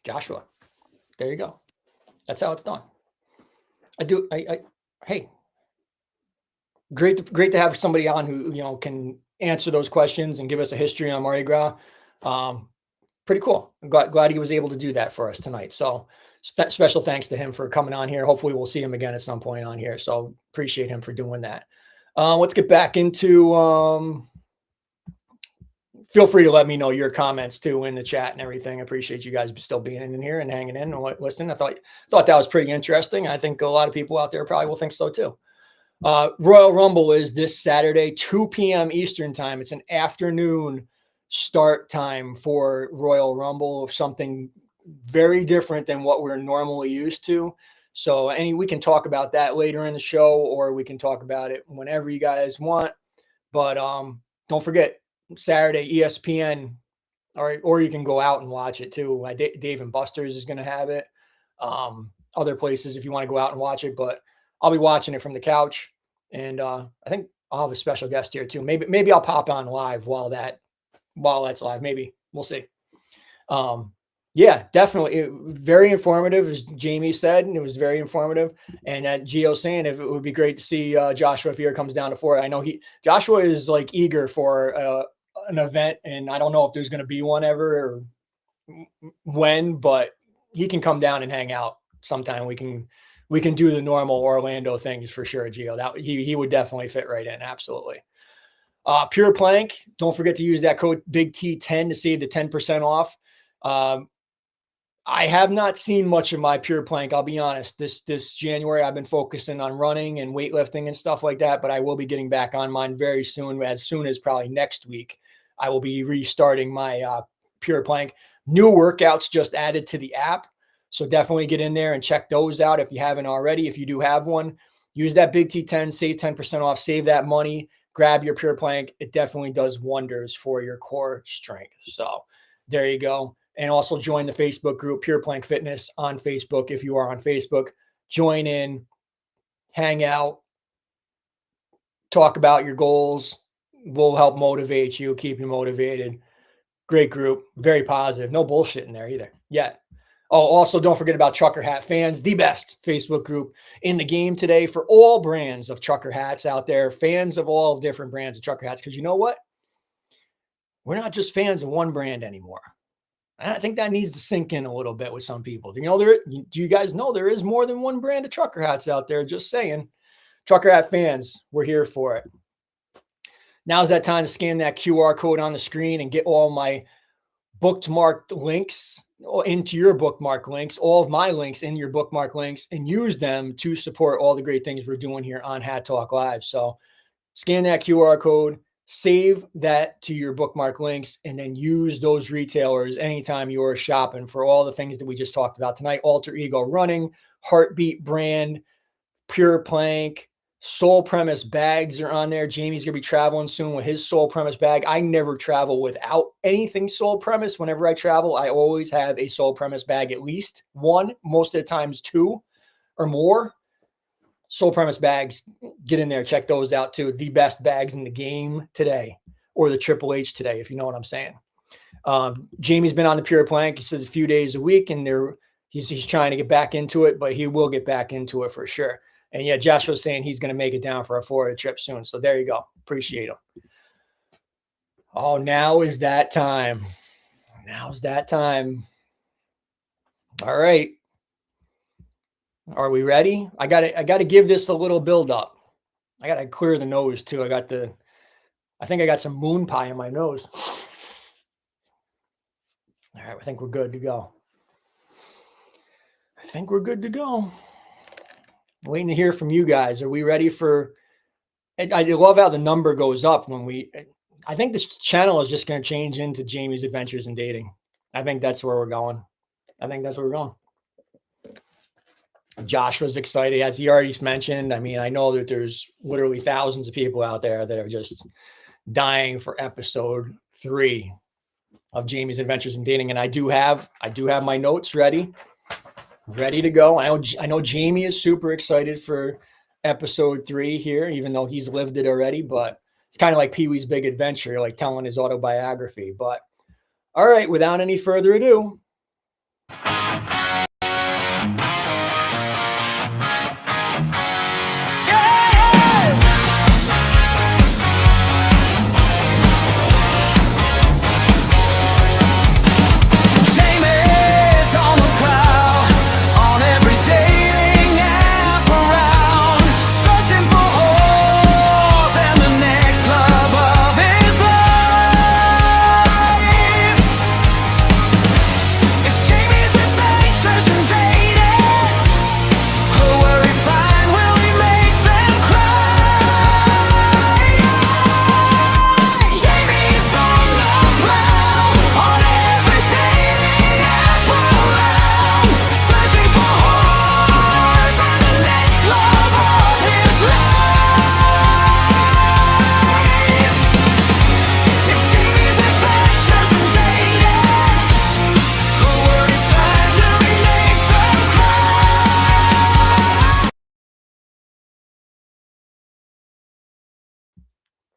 Joshua. There you go. That's how it's done. Hey, great to have somebody on who, can answer those questions and give us a history on Mardi Gras. Pretty cool. I'm glad he was able to do that for us tonight. So special thanks to him for coming on here. Hopefully we'll see him again at some point on here. So appreciate him for doing that. Let's get back into, feel free to let me know your comments too in the chat and everything. I appreciate you guys still being in here and hanging in and listening. I thought that was pretty interesting. I think a lot of people out there probably will think so too. Royal Rumble is this Saturday, 2 p.m. Eastern time. It's an afternoon start time for Royal Rumble, something very different than what we're normally used to. So we can talk about that later in the show, or we can talk about it whenever you guys want. But don't forget Saturday, ESPN, or you can go out and watch it too. Dave and Buster's is going to have it. Other places if you want to go out and watch it, but I'll be watching it from the couch. And I think I'll have a special guest here too. Maybe I'll pop on live while that's live. Maybe we'll see. Yeah, definitely. Very informative, as Jamie said, and it was very informative. And Gio saying if it would be great to see Joshua if he ever comes down to Florida. I know Joshua is like eager for an event, and I don't know if there's going to be one ever or when, but he can come down and hang out sometime. We can do the normal Orlando things for sure, Gio. That he would definitely fit right in. Absolutely. Pure Plank. Don't forget to use that code Big T10 to save the 10% off. I have not seen much of my Pure Plank. I'll be honest. This January, I've been focusing on running and weightlifting and stuff like that, but I will be getting back on mine very soon as probably next week. I will be restarting my Pure Plank. New workouts just added to the app. So definitely get in there and check those out if you haven't already. If you do have one, use that Big T10, save 10% off, save that money, grab your Pure Plank. It definitely does wonders for your core strength. So there you go. And also join the Facebook group, Pure Plank Fitness on Facebook. If you are on Facebook, join in, hang out, talk about your goals. We'll help motivate you, keep you motivated. Great group, very positive. No bullshit in there either yet. Oh, also don't forget about Trucker Hat Fans, the best Facebook group in the game today for all brands of trucker hats out there, fans of all different brands of trucker hats. Because you know what? We're not just fans of one brand anymore. I think that needs to sink in a little bit with some people. Do you guys know there is more than one brand of trucker hats out there? Just saying. Trucker Hat Fans, we're here for it. Now's that time to scan that QR code on the screen and get all my bookmarked links into your bookmark links, all of my links in your bookmark links, and use them to support all the great things we're doing here on Hat Talk Live. So scan that QR code, save that to your bookmark links, and then use those retailers anytime you're shopping for all the things that we just talked about tonight. Alter Ego Running, Heartbeat Brand, Pure Plank, Soul Premise bags are on there. Jamie's going to be traveling soon with his Soul Premise bag. I never travel without anything Soul Premise. Whenever I travel, I always have a Soul Premise bag, at least one, most of the times two or more. Soul Premise bags, get in there, check those out too. The best bags in the game today, or the Triple H today, if you know what I'm saying. Jamie's been on the Pure Plank. He says a few days a week, and he's trying to get back into it, but he will get back into it for sure. And yeah, Joshua's saying he's going to make it down for a Florida trip soon. So there you go. Appreciate him. Oh, now is that time. Now's that time. All right. Are we ready? I got to give this a little build up. I got to clear the nose too. I think I got some moon pie in my nose. All right. I think we're good to go. Waiting to hear from you guys. Are we ready for? I love how the number goes up I think this channel is just going to change into Jamie's Adventures in Dating. I think that's where we're going. Josh was excited, as he already mentioned. I mean, I know that there's literally thousands of people out there that are just dying for episode 3 of Jamie's Adventures in Dating. And I do have my notes ready to go. I know Jamie is super excited for episode 3 here, even though he's lived it already, but it's kind of like Pee-wee's Big Adventure, like telling his autobiography. But all right, without any further ado,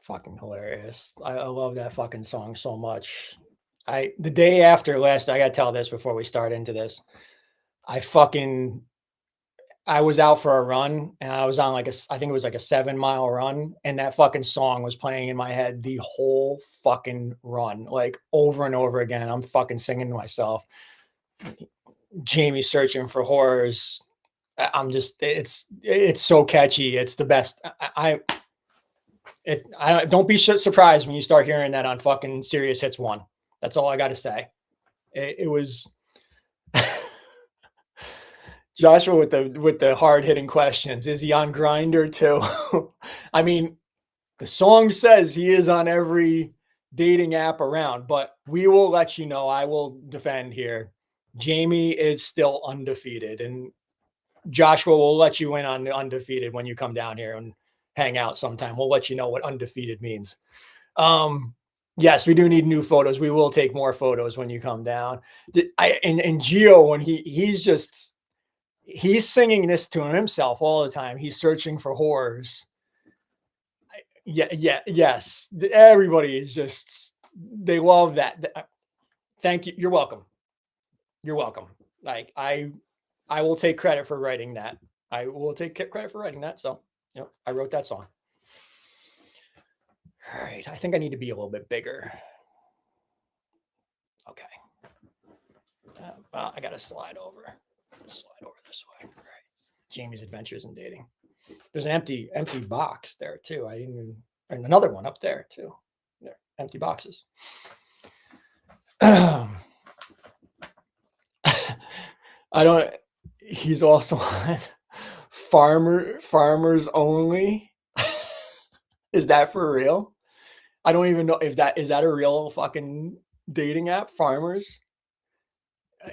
Fucking hilarious. I love that fucking song so much. The day after last, I gotta tell this before we start into this. I was out for a run and I was on like I think it was like a 7-mile run, and that fucking song was playing in my head the whole fucking run, like over and over again. I'm fucking singing to myself. Jamie searching for horrors. I'm just, it's so catchy. It's the best. I don't be surprised when you start hearing that on fucking Serious Hits 1. That's all I got to say. It was Joshua with the hard hitting questions. Is he on Grindr too? I mean, the song says he is on every dating app around, but we will let you know. I will defend here. Jamie is still undefeated, and Joshua will let you in on the undefeated when you come down here and hang out sometime. We'll let you know what undefeated means. Yes, we do need new photos. We will take more photos when you come down. And Gio, when he's singing this to himself all the time. He's searching for horrors. Yes. Everybody is just, they love that. Thank you. You're welcome. You're welcome. Like I will take credit for writing that. I will take credit for writing that. So, I wrote that song. All right. I think I need to be a little bit bigger. Okay. I got to slide over this way. All right. Jamie's Adventures in Dating. There's an empty box there too. And another one up there too. There, empty boxes. He's also on Farmers Only. Is that for real? I don't even know if is that a real fucking dating app, Farmers?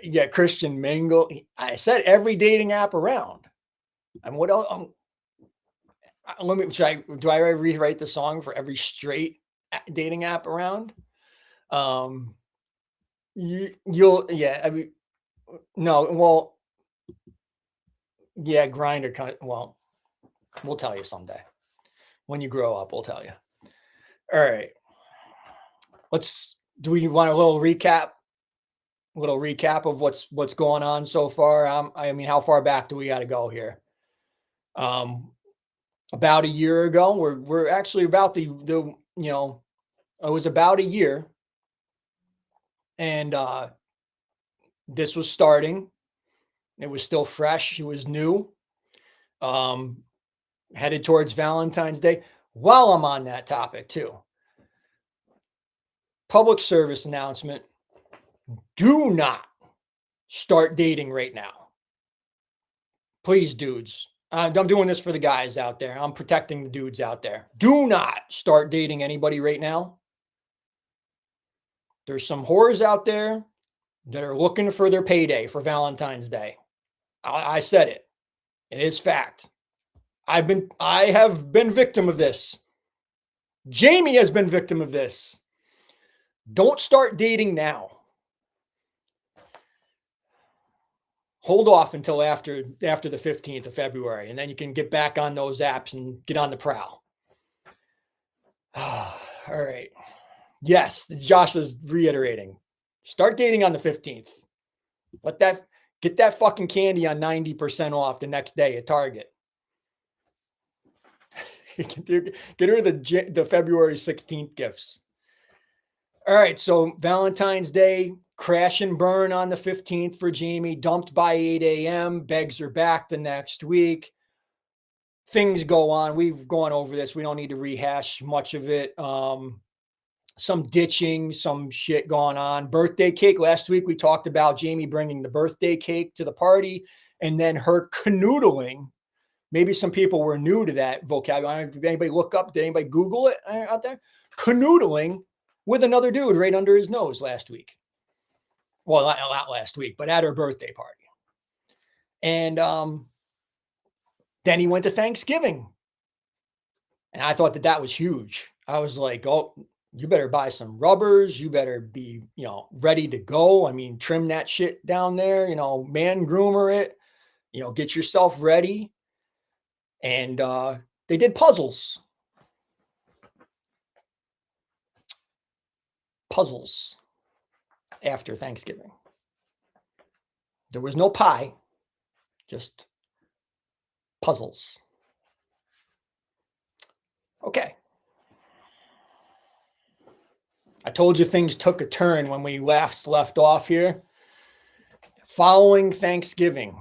Yeah, Christian Mingle. I said every dating app around. And what else? Do I rewrite the song for every straight dating app around? Grindr. Well, we'll tell you someday. When you grow up, we'll tell you. All right. Do we want a little recap? A little recap of what's going on so far. I mean, how far back do we got to go here? About a year ago, we're actually about it was about a year, and this was starting. It was still fresh. It was new. Headed towards Valentine's Day. While I'm on that topic too, public service announcement: do not start dating right now. Please, dudes. I'm doing this for the guys out there. I'm protecting the dudes out there. Do not start dating anybody right now. There's some whores out there that are looking for their payday for Valentine's Day. I said it. It is fact. I have been victim of this. Jamie has been victim of this. Don't start dating now. Hold off until after the 15th of February, and then you can get back on those apps and get on the prowl. All right. Yes, Josh was reiterating. Start dating on the 15th. Get that fucking candy on 90% off the next day at Target. Get her the February 16th gifts. All right, so Valentine's Day, crash and burn on the 15th for Jamie, dumped by 8 a.m., begs her back the next week. Things go on. We've gone over this. We don't need to rehash much of it. Some ditching, some shit going on. Birthday cake. Last week we talked about Jamie bringing the birthday cake to the party and then her canoodling. Maybe some people were new to that vocabulary. Did anybody look up? Did anybody Google it out there? Canoodling with another dude right under his nose last week. Well, not last week, but at her birthday party. And then he went to Thanksgiving. And I thought that was huge. I was like, oh, you better buy some rubbers. You better be, ready to go. I mean, trim that shit down there, man groomer it, get yourself ready. And they did puzzles. puzzles after Thanksgiving. There was no pie, just puzzles. Okay. I told you things took a turn when we left off here. Following Thanksgiving,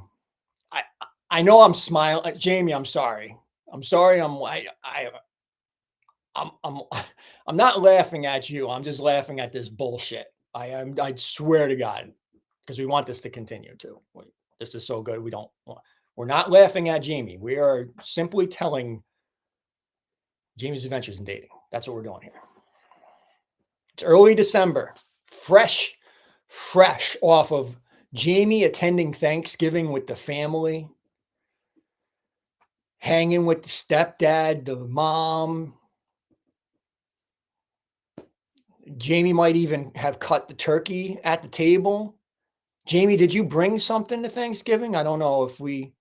I know I'm smiling. Jamie, I'm sorry. I'm sorry. I'm not laughing at you. I'm just laughing at this bullshit. I swear to God, because we want this to continue too. This is so good. We're not laughing at Jamie. We are simply telling Jamie's adventures in dating. That's what we're doing here. It's early December, fresh off of Jamie attending Thanksgiving with the family, hanging with the stepdad, the mom. Jamie might even have cut the turkey at the table. Jamie, did you bring something to Thanksgiving? I don't know if we,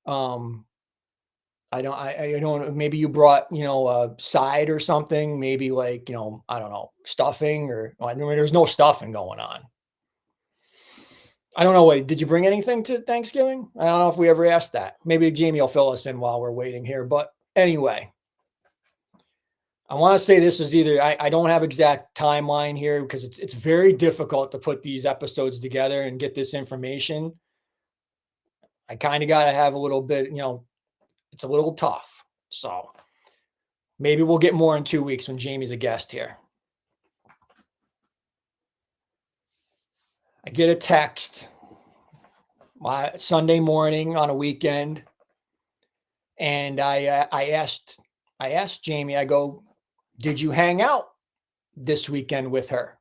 I don't, maybe you brought, a side or something, maybe like, I don't know, stuffing there's no stuffing going on. I don't know. Wait, did you bring anything to Thanksgiving? I don't know if we ever asked that. Maybe Jamie will fill us in while we're waiting here. But anyway, I want to say this was either, I don't have exact timeline here because it's very difficult to put these episodes together and get this information. I kind of got to have a little bit, it's a little tough. So maybe we'll get more in 2 weeks when Jamie's a guest here. I get a text Sunday morning on a weekend, and I asked Jamie, I go, did you hang out this weekend with her?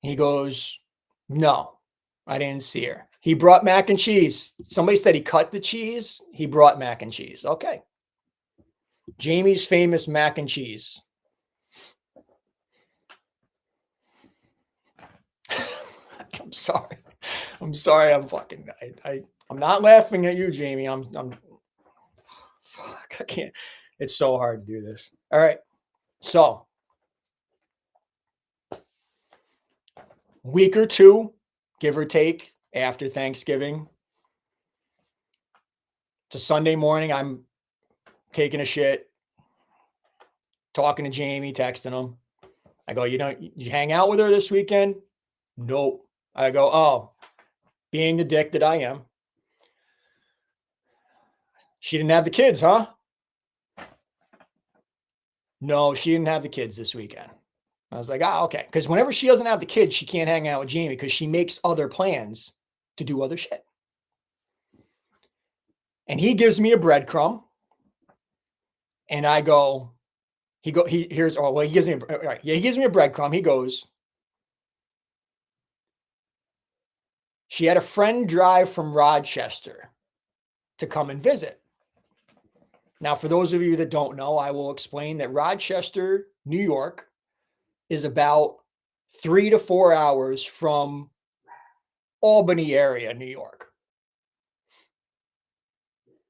He goes, no, I didn't see her. He brought mac and cheese. Somebody said he cut the cheese. He brought mac and cheese. Okay. Jamie's famous mac and cheese. I'm sorry. I'm not laughing at you, Jamie. Fuck, I can't. It's so hard to do this. All right. So, week or two, give or take, after Thanksgiving. It's a Sunday morning. I'm taking a shit, talking to Jamie, texting him. I go, you hang out with her this weekend? Nope. I go, oh, being the dick that I am. She didn't have the kids, huh? No, she didn't have the kids this weekend. I was like, okay. Because whenever she doesn't have the kids, she can't hang out with Jamie because she makes other plans to do other shit. And he gives me a breadcrumb. And I go, he gives me he gives me a breadcrumb. He goes, she had a friend drive from Rochester to come and visit. Now, for those of you that don't know, I will explain that Rochester, New York, is about 3 to 4 hours from Albany area, New York.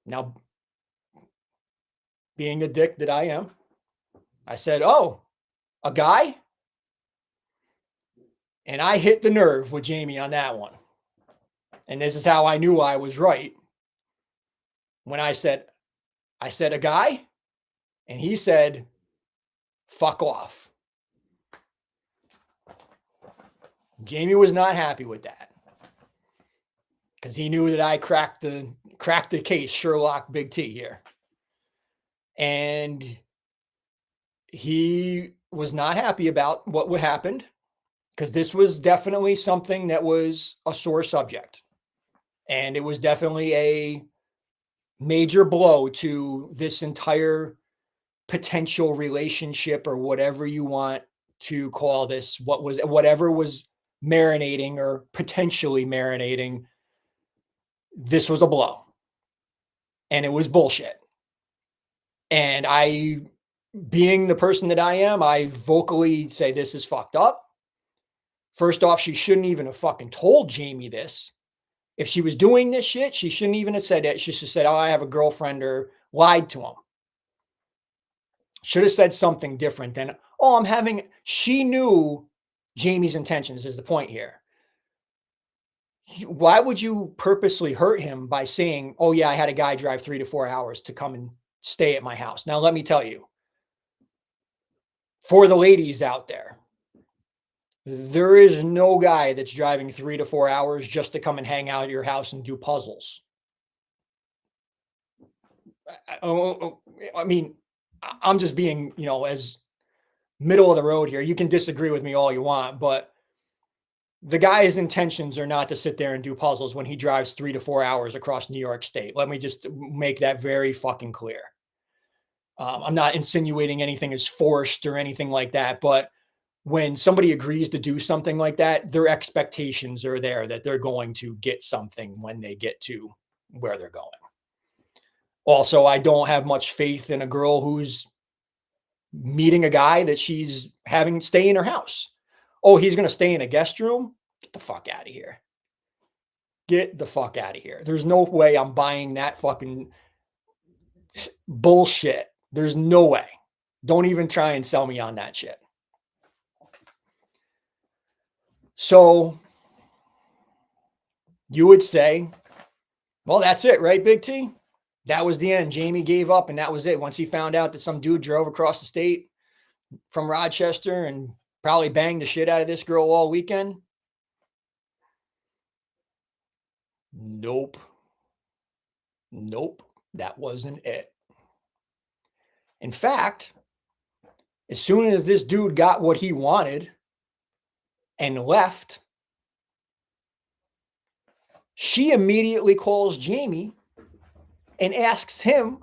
Now, being the dick that I am, I said, oh, a guy? And I hit the nerve with Jamie on that one. And this is how I knew I was right. When I said a guy, and he said, fuck off. Jamie was not happy with that because he knew that I cracked the case, Sherlock Big T here. And he was not happy about what happened because this was definitely something that was a sore subject. And it was definitely a major blow to this entire potential relationship or whatever you want to call this, whatever was marinating or potentially marinating. This was a blow and it was bullshit. And I, being the person that I am, I vocally say this is fucked up. First off, she shouldn't even have fucking told Jamie this. If she was doing this shit, she shouldn't even have said it. She should have said, oh, I have a girlfriend, or lied to him. Should have said something different than, oh, she knew Jamie's intentions is the point here. Why would you purposely hurt him by saying, oh yeah, I had a guy drive 3 to 4 hours to come and stay at my house? Now, let me tell you, for the ladies out there is no guy that's driving 3 to 4 hours just to come and hang out at your house and do puzzles. I mean, I'm just being, as middle of the road here. You can disagree with me all you want, but the guy's intentions are not to sit there and do puzzles when he drives 3 to 4 hours across New York State. Let me just make that very fucking clear. I'm not insinuating anything is forced or anything like that, but when somebody agrees to do something like that, their expectations are there that they're going to get something when they get to where they're going. Also, I don't have much faith in a girl who's meeting a guy that she's having stay in her house. Oh, he's going to stay in a guest room? Get the fuck out of here. Get the fuck out of here. There's no way I'm buying that fucking bullshit. There's no way. Don't even try and sell me on that shit. So you would say, well, that's it, right, Big T? That was the end. Jamie gave up and that was it. Once he found out that some dude drove across the state from Rochester and probably banged the shit out of this girl all weekend. Nope. That wasn't it. In fact, as soon as this dude got what he wanted and left, she immediately calls Jamie and asks him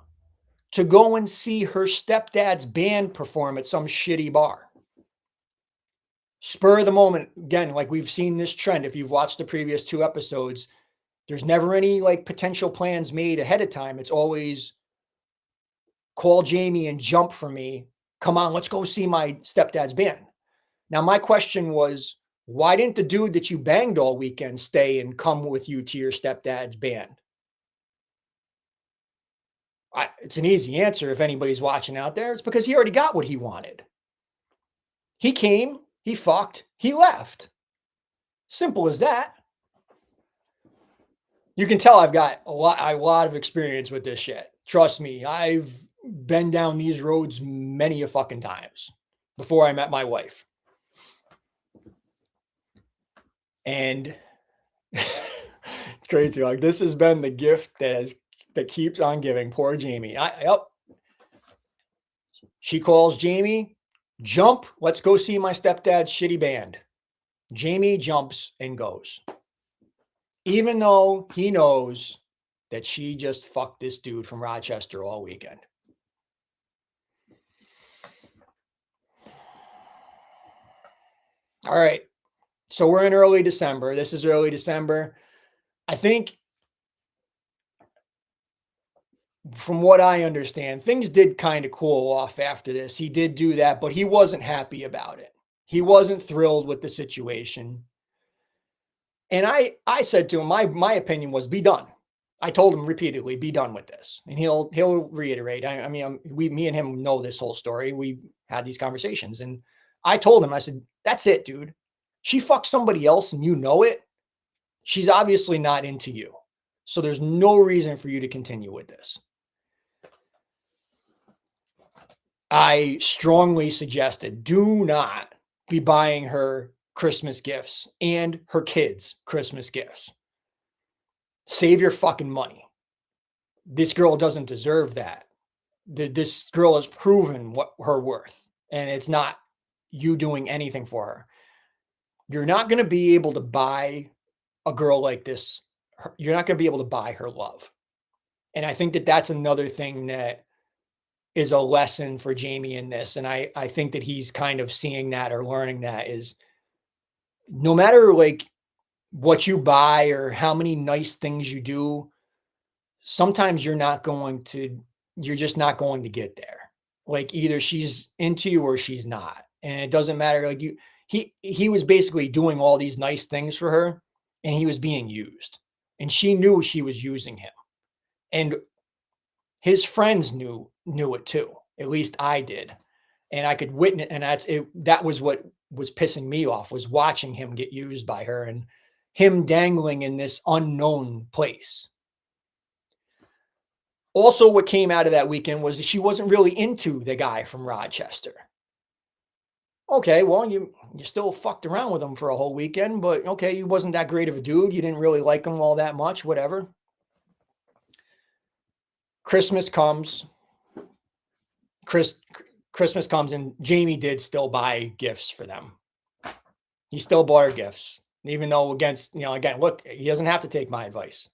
to go and see her stepdad's band perform at some shitty bar. Spur of the moment, again, like we've seen this trend. If you've watched the previous 2 episodes, there's never any like potential plans made ahead of time. It's always call Jamie and jump for me. Come on, let's go see my stepdad's band. Now, my question was, why didn't the dude that you banged all weekend stay and come with you to your stepdad's band? It's an easy answer if anybody's watching out there. It's because he already got what he wanted. He came, he fucked, he left. Simple as that. You can tell I've got a lot of experience with this shit. Trust me, I've been down these roads many a fucking times before I met my wife. And crazy, like this has been the gift that keeps on giving. Poor Jamie. She calls Jamie, jump, let's go see my stepdad's shitty band. Jamie jumps and goes. Even though he knows that she just fucked this dude from Rochester all weekend. All right. So we're in early December. This is early December. I think from what I understand, things did kind of cool off after this. He did do that, but he wasn't happy about it. He wasn't thrilled with the situation. And I said to him, my opinion was be done. I told him repeatedly, be done with this. And he'll reiterate. Me and him know this whole story. We've had these conversations. And I told him, I said, that's it, dude. She fucked somebody else and you know it. She's obviously not into you. So there's no reason for you to continue with this. I strongly suggested do not be buying her Christmas gifts and her kids Christmas gifts. Save your fucking money. This girl doesn't deserve that. This girl has proven what her worth, and it's not you doing anything for her. You're not going to be able to buy a girl like this. You're not going to be able to buy her love. And I think that that's another thing that is a lesson for Jamie in this. And I think that he's kind of seeing that or learning that is no matter like what you buy or how many nice things you do, sometimes you're just not going to get there. Like either she's into you or she's not. And it doesn't matter. Like he was basically doing all these nice things for her and he was being used and she knew she was using him. And his friends knew it too. At least I did. And I could witness, and that was what was pissing me off, was watching him get used by her and him dangling in this unknown place. Also, what came out of that weekend was that she wasn't really into the guy from Rochester. Okay, well, you still fucked around with him for a whole weekend, but okay, he wasn't that great of a dude. You didn't really like him all that much, whatever. Christmas comes. Christmas comes, and Jamie did still buy gifts for them. He still bought her gifts, even though again, look, he doesn't have to take my advice.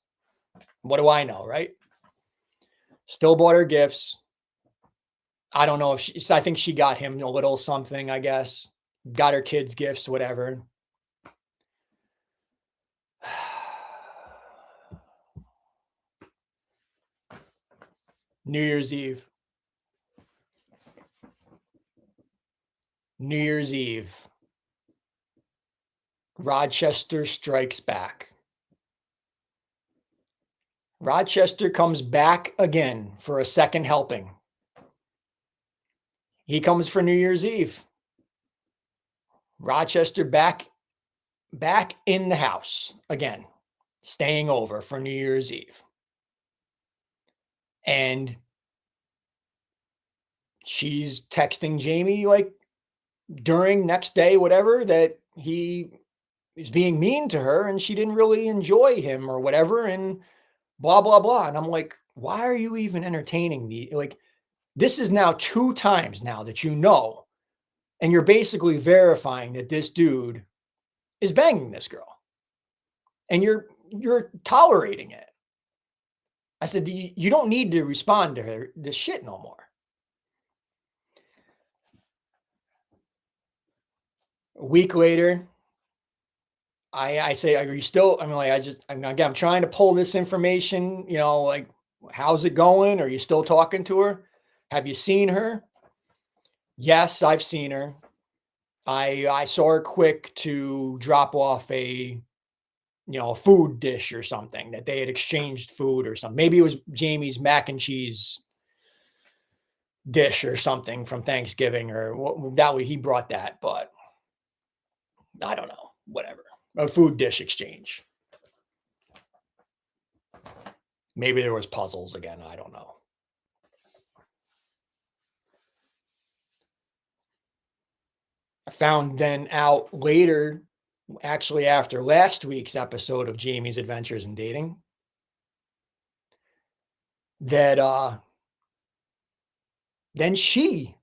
What do I know, right? Still bought her gifts. I don't know if I think she got him a little something, I guess. Got her kids gifts, whatever. New Year's Eve. Rochester strikes back. Rochester comes back again for a second helping. He comes for New Year's Eve. Rochester back in the house again, staying over for New Year's Eve. And she's texting Jamie like during next day, whatever, that he is being mean to her and she didn't really enjoy him or whatever, and blah, blah, blah. And I'm like, why are you even entertaining this is now 2 times now that and you're basically verifying that this dude is banging this girl and you're tolerating it. I said, you don't need to respond to her this shit no more. A week later, I say, are you still, I'm trying to pull this information, like, how's it going? Are you still talking to her? Have you seen her? Yes, I've seen her. I saw her quick to drop off a food dish or something, that they had exchanged food or something. Maybe it was Jamie's mac and cheese dish or something from Thanksgiving, or that way he brought that, but I don't know, whatever. A food dish exchange. Maybe there was puzzles again. I don't know. I found then out later, actually after last week's episode of Jamie's Adventures in Dating, that then she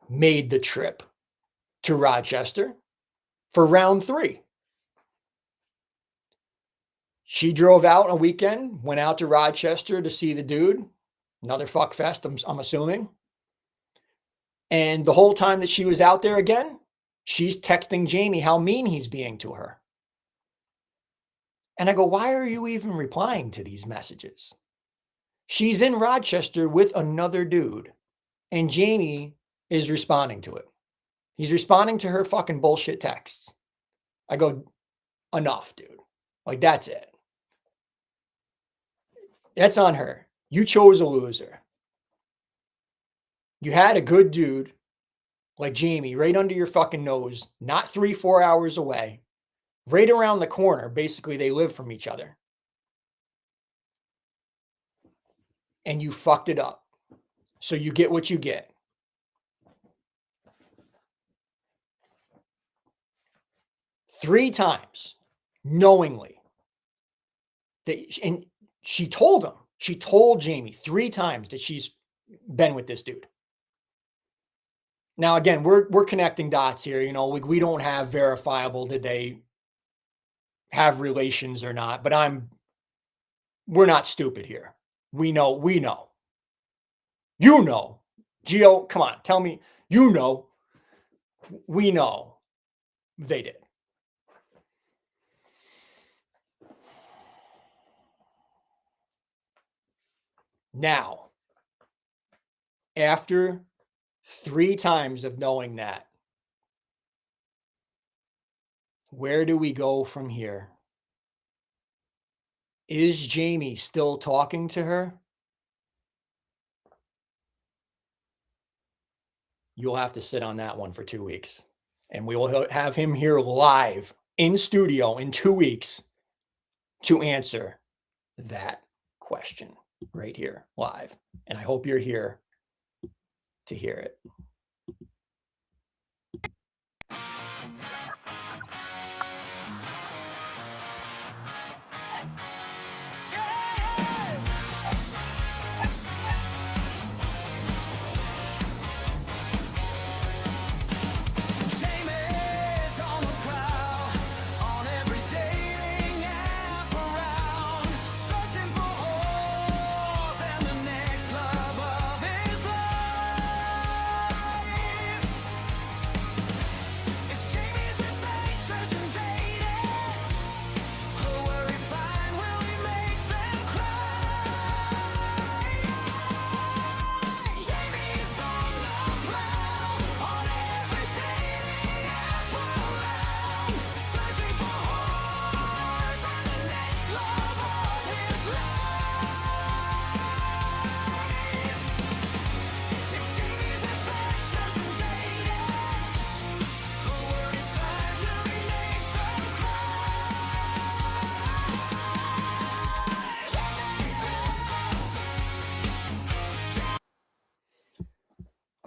made the trip to Rochester for round 3. She drove out a weekend, went out to Rochester to see the dude. Another fuck fest, I'm assuming. And the whole time that she was out there again, she's texting Jamie how mean he's being to her. And I go, why are you even replying to these messages? She's in Rochester with another dude, and Jamie is responding to it. He's responding to her fucking bullshit texts. I go, enough, dude. Like, that's it. That's on her. You chose a loser. You had a good dude like Jamie right under your fucking nose, not 3-4 hours away, right around the corner. Basically, they live from each other. And you fucked it up. So you get what you get. Three times, knowingly. And she told him, she told Jamie 3 times that she's been with this dude. Now, again, we're connecting dots here. We don't have verifiable, did they have relations or not, but we're not stupid here. We know. You know. Gio, come on, tell me, we know they did. Now, after 3 times of knowing that, where do we go from here? Is Jamie still talking to her? you'll have to sit on that one for 2 weeks. And we will have him here live in studio in 2 weeks to answer that question right here live. And I hope you're here to hear it.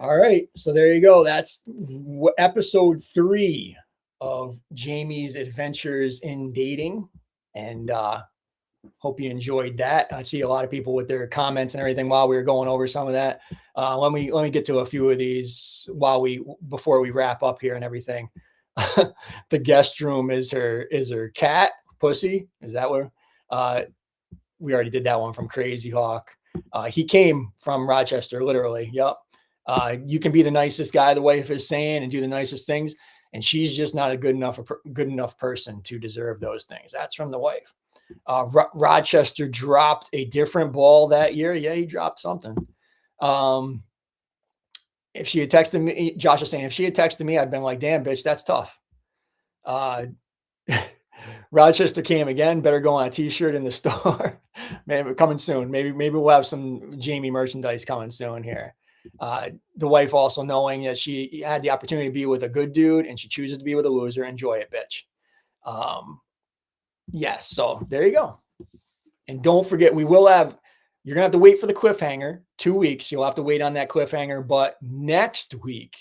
All right, so there you go. That's episode 3 of Jamie's Adventures in Dating, and hope you enjoyed that. I see a lot of people with their comments and everything while we were going over some of that. Let me get to a few of these before we wrap up here and everything. The guest room is her cat, Pussy. Is that where? We already did that one from Crazy Hawk. He came from Rochester, literally. Yep. You can be the nicest guy, the wife is saying, and do the nicest things, and she's just not a good enough person to deserve those things. That's from the wife. Rochester dropped a different ball that year. Yeah, he dropped something. If she had texted me, Josh is saying, if she had texted me, I'd been like, damn, bitch, that's tough. Rochester came again. Better go on a t-shirt in the store. Maybe coming soon. Maybe we'll have some Jamie merchandise coming soon here. The wife also knowing that she had the opportunity to be with a good dude and she chooses to be with a loser. Enjoy it, bitch. Yes. So there you go. And don't forget, you're going to have to wait for the cliffhanger 2 weeks. You'll have to wait on that cliffhanger, but next week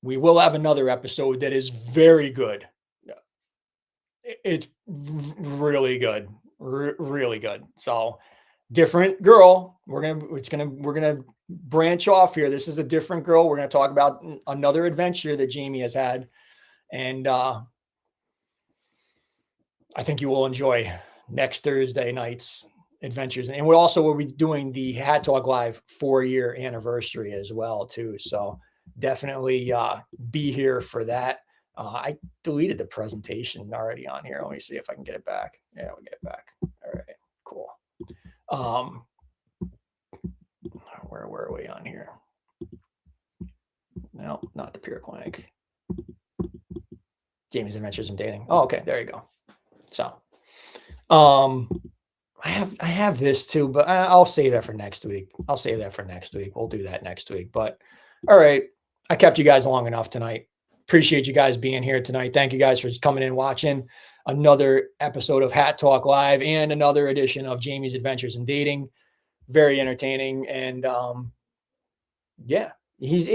we will have another episode that is very good. It's really good. Really good. So different girl. We're gonna branch off here. This is a different girl. We're gonna talk about another adventure that Jamie has had, and I think you will enjoy next Thursday night's adventures. And we'll be doing the Hat Talk Live 4-year anniversary as well too. So definitely be here for that. I deleted the presentation already on here. Let me see if I can get it back. Yeah, we'll get it back. All right, cool. Where were we on here? No, not the pure plank. Jamie's Adventures in Dating. Oh, okay, there you go. So, I have this too, but I'll save that for next week. We'll do that next week. But all right, I kept you guys long enough tonight. Appreciate you guys being here tonight. Thank you guys for coming in, watching another episode of Hat Talk Live and another edition of Jamie's Adventures in Dating. Very entertaining. And yeah, he's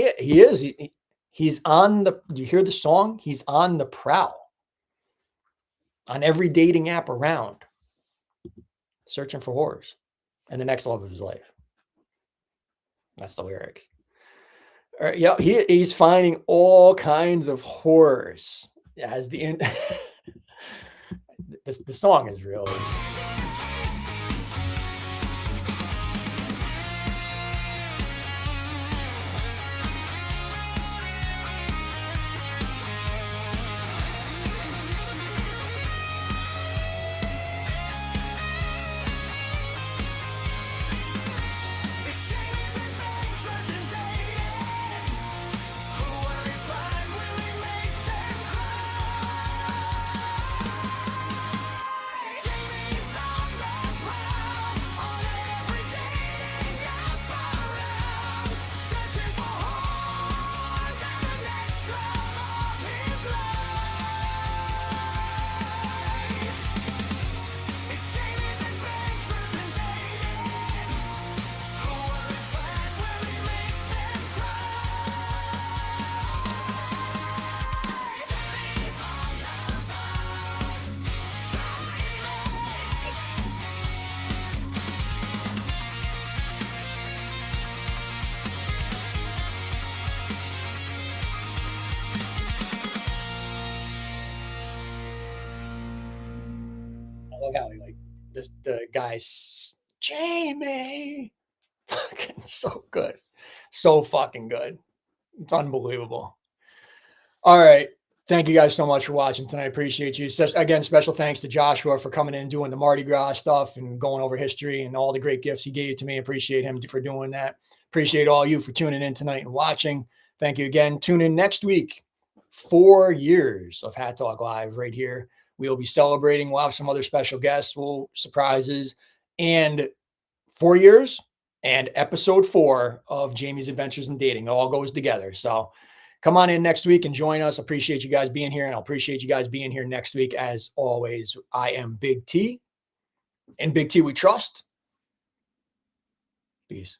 on you hear the song? He's on the prowl on every dating app around, searching for whores and the next love of his life. That's the lyric. All right, yeah, he's finding all kinds of horrors as the end. The song is really. love how like the guy's Jamie. Fucking so good. So fucking good. It's unbelievable. All right. Thank you guys so much for watching tonight. I appreciate you. Again, special thanks to Joshua for coming in and doing the Mardi Gras stuff and going over history and all the great gifts he gave to me. Appreciate him for doing that. Appreciate all you for tuning in tonight and watching. Thank you again. Tune in next week. 4 years of Hat Talk Live right here. We'll be celebrating. We'll have some other special guests, surprises, and 4 years and episode 4 of Jamie's Adventures in Dating. It all goes together. So come on in next week and join us. Appreciate you guys being here, and I'll appreciate you guys being here next week. As always, I am Big T, and Big T we trust. Peace.